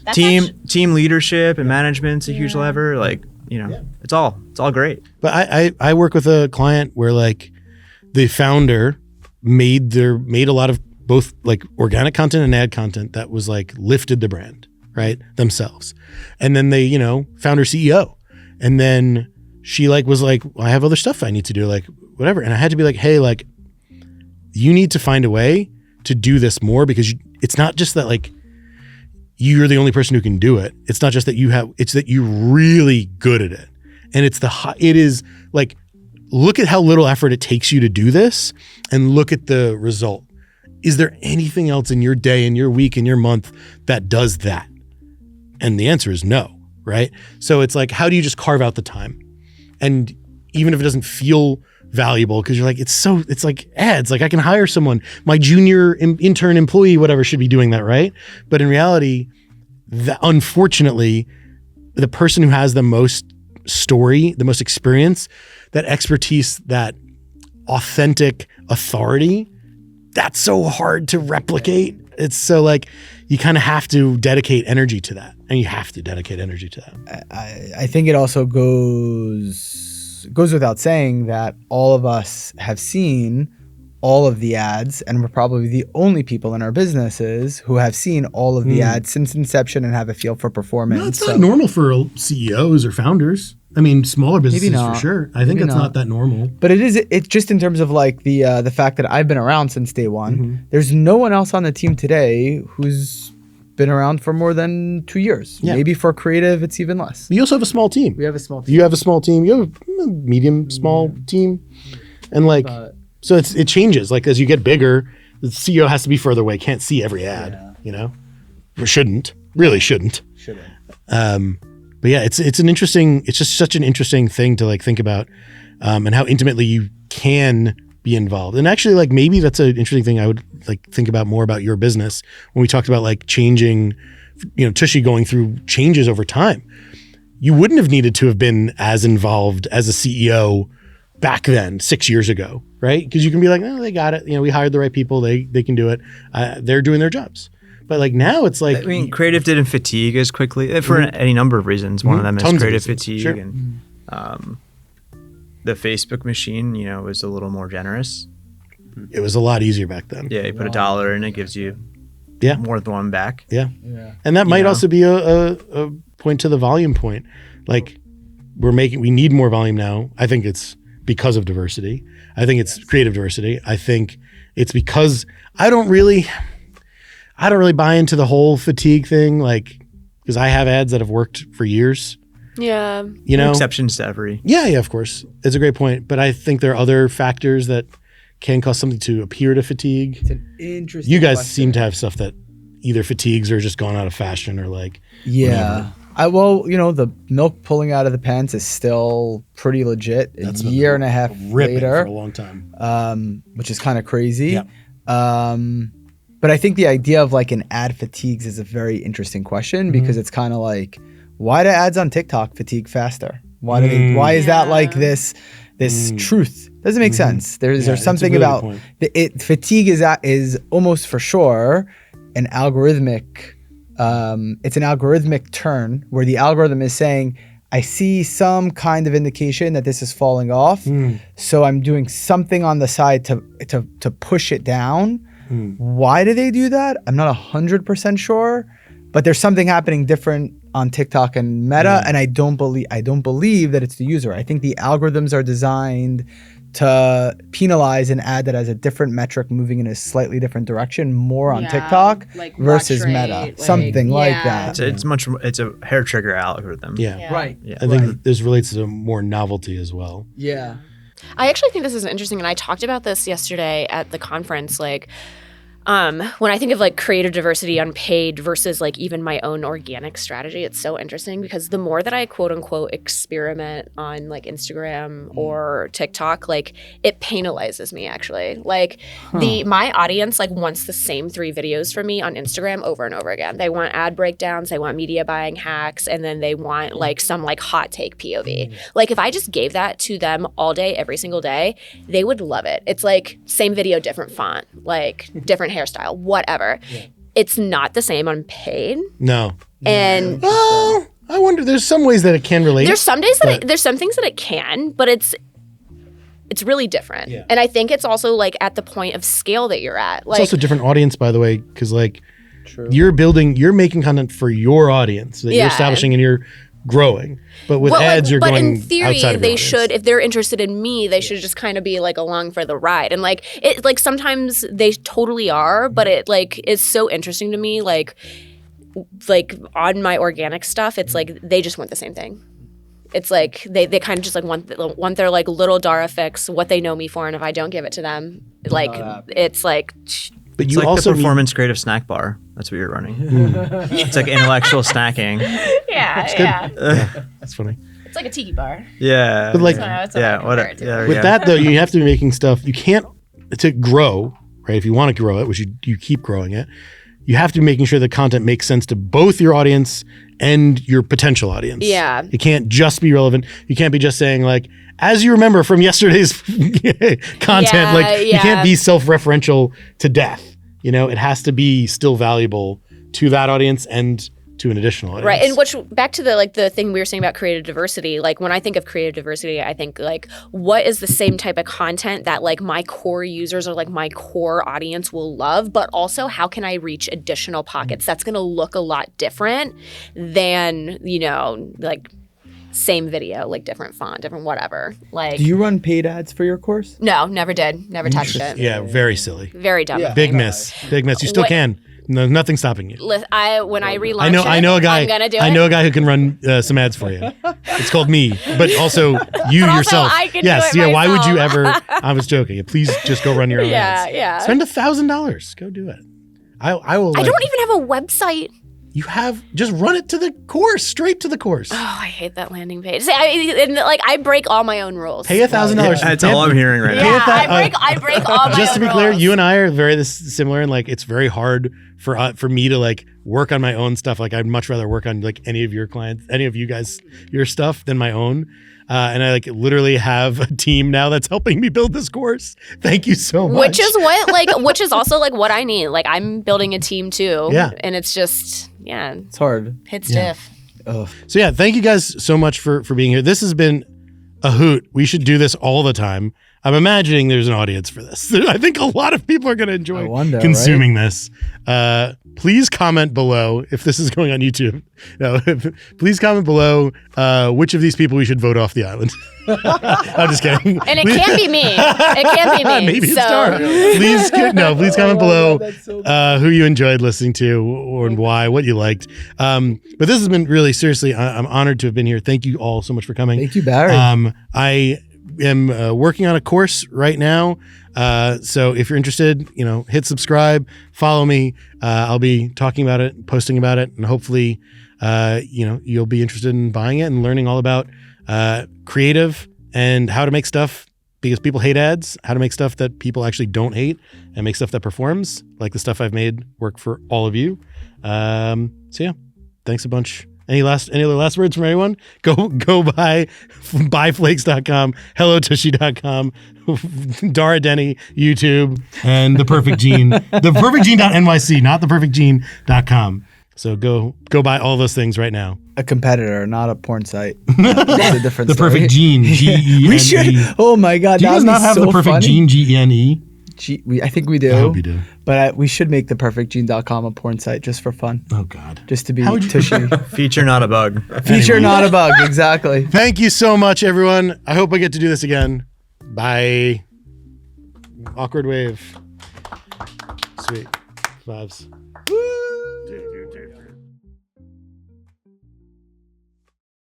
That's Team leadership and management's a huge lever. Like it's all great. But I work with a client where like the founder made a lot of both like organic content and ad content that was like lifted the brand, right? Themselves. And then they, founder CEO. And then she like was like, well, I have other stuff I need to do, like whatever. And I had to be like, hey, like you need to find a way to do this more, because it's not just that like you're the only person who can do it. It's not just that it's that you're really good at it. And it is like, look at how little effort it takes you to do this and look at the result. Is there anything else in your day, in your week, in your month that does that? And the answer is no, right? So it's like, how do you just carve out the time? And even if it doesn't feel valuable, because you're like, it's like ads, like I can hire someone, my junior intern employee, whatever, should be doing that, right? But in reality, unfortunately, the person who has the most story, the most experience, that expertise, that authentic authority, that's so hard to replicate. It's so like, you kind of have to dedicate energy to that. And you have to dedicate energy to that. I think it also goes without saying that all of us have seen all of the ads, and we're probably the only people in our businesses who have seen all of the ads since inception and have a feel for performance. No, it's not normal for CEOs or founders. I mean, smaller businesses for sure. I think it's not that normal. But it's just in terms of like the fact that I've been around since day one. Mm-hmm. There's no one else on the team today who's been around for more than 2 years. Yeah. Maybe for creative, it's even less. You also have a small team. We have a small team. You have a small team. You have a medium, small team. And like, so it changes. Like as you get bigger, the CEO has to be further away, can't see every ad, you know? Or shouldn't. Really shouldn't. But yeah, it's just such an interesting thing to like think about, and how intimately you can be involved. And actually, like maybe that's an interesting thing I would like think about more about your business when we talked about like changing, you know, Tushy going through changes over time. You wouldn't have needed to have been as involved as a CEO back then 6 years ago, right? Because you can be like, oh, they got it. You know, we hired the right people. They can do it. They're doing their jobs. But like now it's like, I mean, creative didn't fatigue as quickly for any number of reasons. One of them is creative fatigue, sure. And the Facebook machine, you know, was a little more generous. It was a lot easier back then. Yeah, you put $1 in, it gives you more than one back. Yeah. And that might also be a point to the volume point. Like we need more volume now. I think it's because of diversity. I think it's creative diversity. I think it's because I don't really buy into the whole fatigue thing, like, because I have ads that have worked for years. Yeah. You know? Exceptions to every. Yeah, of course. It's a great point. But I think there are other factors that can cause something to appear to fatigue. It's an interesting You guys question. seem to have stuff that either fatigues or just gone out of fashion or like. Yeah. Well, you know, the milk pulling out of the pants is still pretty legit. That's a year and a half later. For a long time. Which is kind of crazy. Yeah. But I think the idea of like an ad fatigues is a very interesting question because it's kind of like, why do ads on TikTok fatigue faster? Why is that like this truth? Doesn't make sense. There's something really about fatigue is almost for sure an algorithmic. It's an algorithmic turn where the algorithm is saying, I see some kind of indication that this is falling off, so I'm doing something on the side to push it down. Why do they do that? I'm not 100% sure, but there's something happening different on TikTok and Meta, and I don't believe that it's the user. I think the algorithms are designed to penalize an ad that has a different metric moving in a slightly different direction more on TikTok like versus rate, Meta, something like that. It's a hair trigger algorithm. Yeah. Right. Yeah. I think this relates to more novelty as well. Yeah. I actually think this is interesting, and I talked about this yesterday at the conference. Like, when I think of like creative diversity on paid versus like even my own organic strategy, it's so interesting because the more that I quote unquote experiment on like Instagram or TikTok, like it penalizes me actually. Like my audience like wants the same 3 videos from me on Instagram over and over again. They want ad breakdowns, they want media buying hacks, and then they want like some like hot take POV. Like if I just gave that to them all day, every single day, they would love it. It's like same video, different font, like different hairstyle, whatever. It's not the same on paid. No. And I wonder. There's some ways that it can relate. There's some days that there's some things that it can, but it's really different. Yeah. And I think it's also like at the point of scale that you're at. Like, it's also a different audience, by the way, because like you're making content for your audience that you're establishing and you're growing. But with ads, you're going in theory, outside of your audience. should, if they're interested in me, they should just kind of be like along for the ride. And like it, like sometimes they totally are, but it like is so interesting to me. Like on my organic stuff, it's like they just want the same thing. it's like they kind of just like want their like little Dara fix, what they know me for, and if I don't give it to them, like it's like. But it's you like also the performance creative snack bar. That's what you're running. It's like intellectual snacking. Yeah. That's funny. It's like a tiki bar. Yeah. But like, With that though, you have to be making stuff. You can't to grow, right? If you want to grow it, which you keep growing it, you have to be making sure the content makes sense to both your audience and your potential audience. Yeah. It can't just be relevant. You can't be just saying like, as you remember from yesterday's content, you can't be self-referential to death. You know, it has to be still valuable to that audience and to an additional audience. Right. And which back to the thing we were saying about creative diversity, like when I think of creative diversity, I think like what is the same type of content that like my core users or like my core audience will love, but also how can I reach additional pockets that's going to look a lot different than, you know, like same video, like different font, different whatever. Like, do you run paid ads for your course? No, never did. Never touched it. Yeah, very silly. Very dumb. Yeah. Big miss. You still can. No, nothing's stopping you. When I relaunch I know a guy. I'm gonna do it. I know a guy who can run some ads for you. It's called me, but also you But also yourself. I can yes, do it Why would you myself. ever? I was joking. Please just go run your own ads. Yeah. Spend $1,000. Go do it. I will. I don't even have a website. You have just run it to the course, straight to the course. Oh, I hate that landing page. See, I break all my own rules. Pay $1,000. That's all I'm hearing right now. Yeah, I break all my own Just to be clear, rules. you and I are very similar, and like it's very hard for me to like work on my own stuff. Like I'd much rather work on like any of your clients, any of you guys, your stuff than my own. And I like literally have a team now that's helping me build this course. Thank you so much. Which is also like what I need. Like I'm building a team too. Yeah. And it's just it's hard. hit stiff. Ugh. So yeah, thank you guys so much for being here. This has been a hoot. We should do this all the time. I'm imagining there's an audience for this. I think a lot of people are going to enjoy consuming this. Please comment below if this is going on YouTube. No, please comment below which of these people we should vote off the island. I'm just kidding. And it can't be me. It can't be me. Maybe it's so. Dara. Please comment below who you enjoyed listening to or why, what you liked. But this has been really, seriously, I'm honored to have been here. Thank you all so much for coming. Thank you, Barry. I am working on a course right now. So if you're interested, hit subscribe, follow me. I'll be talking about it, posting about it, and hopefully, you'll be interested in buying it and learning all about creative and how to make stuff, because people hate ads, how to make stuff that people actually don't hate and make stuff that performs, like the stuff I've made work for all of you. So yeah, thanks a bunch. Any other last words from everyone? Go buy Flakes.com, HelloTushy.com, Dara Denney, YouTube, and The Perfect Gene. ThePerfectGene.nyc, not ThePerfectGene.com. So go buy all those things right now. A competitor, not a porn site. That's a different The story. Perfect Gene, Gene. We should. Oh my God, Do you that guys would not be have so The Perfect funny. Gene, Gene? I think we do. I hope you do. But we should make theperfectgene.com a porn site just for fun. Oh God. Just to be How would you- tushy. Feature, not a bug. Feature, not a bug. Exactly. Thank you so much, everyone. I hope I get to do this again. Bye. Awkward wave. Sweet. Vibes.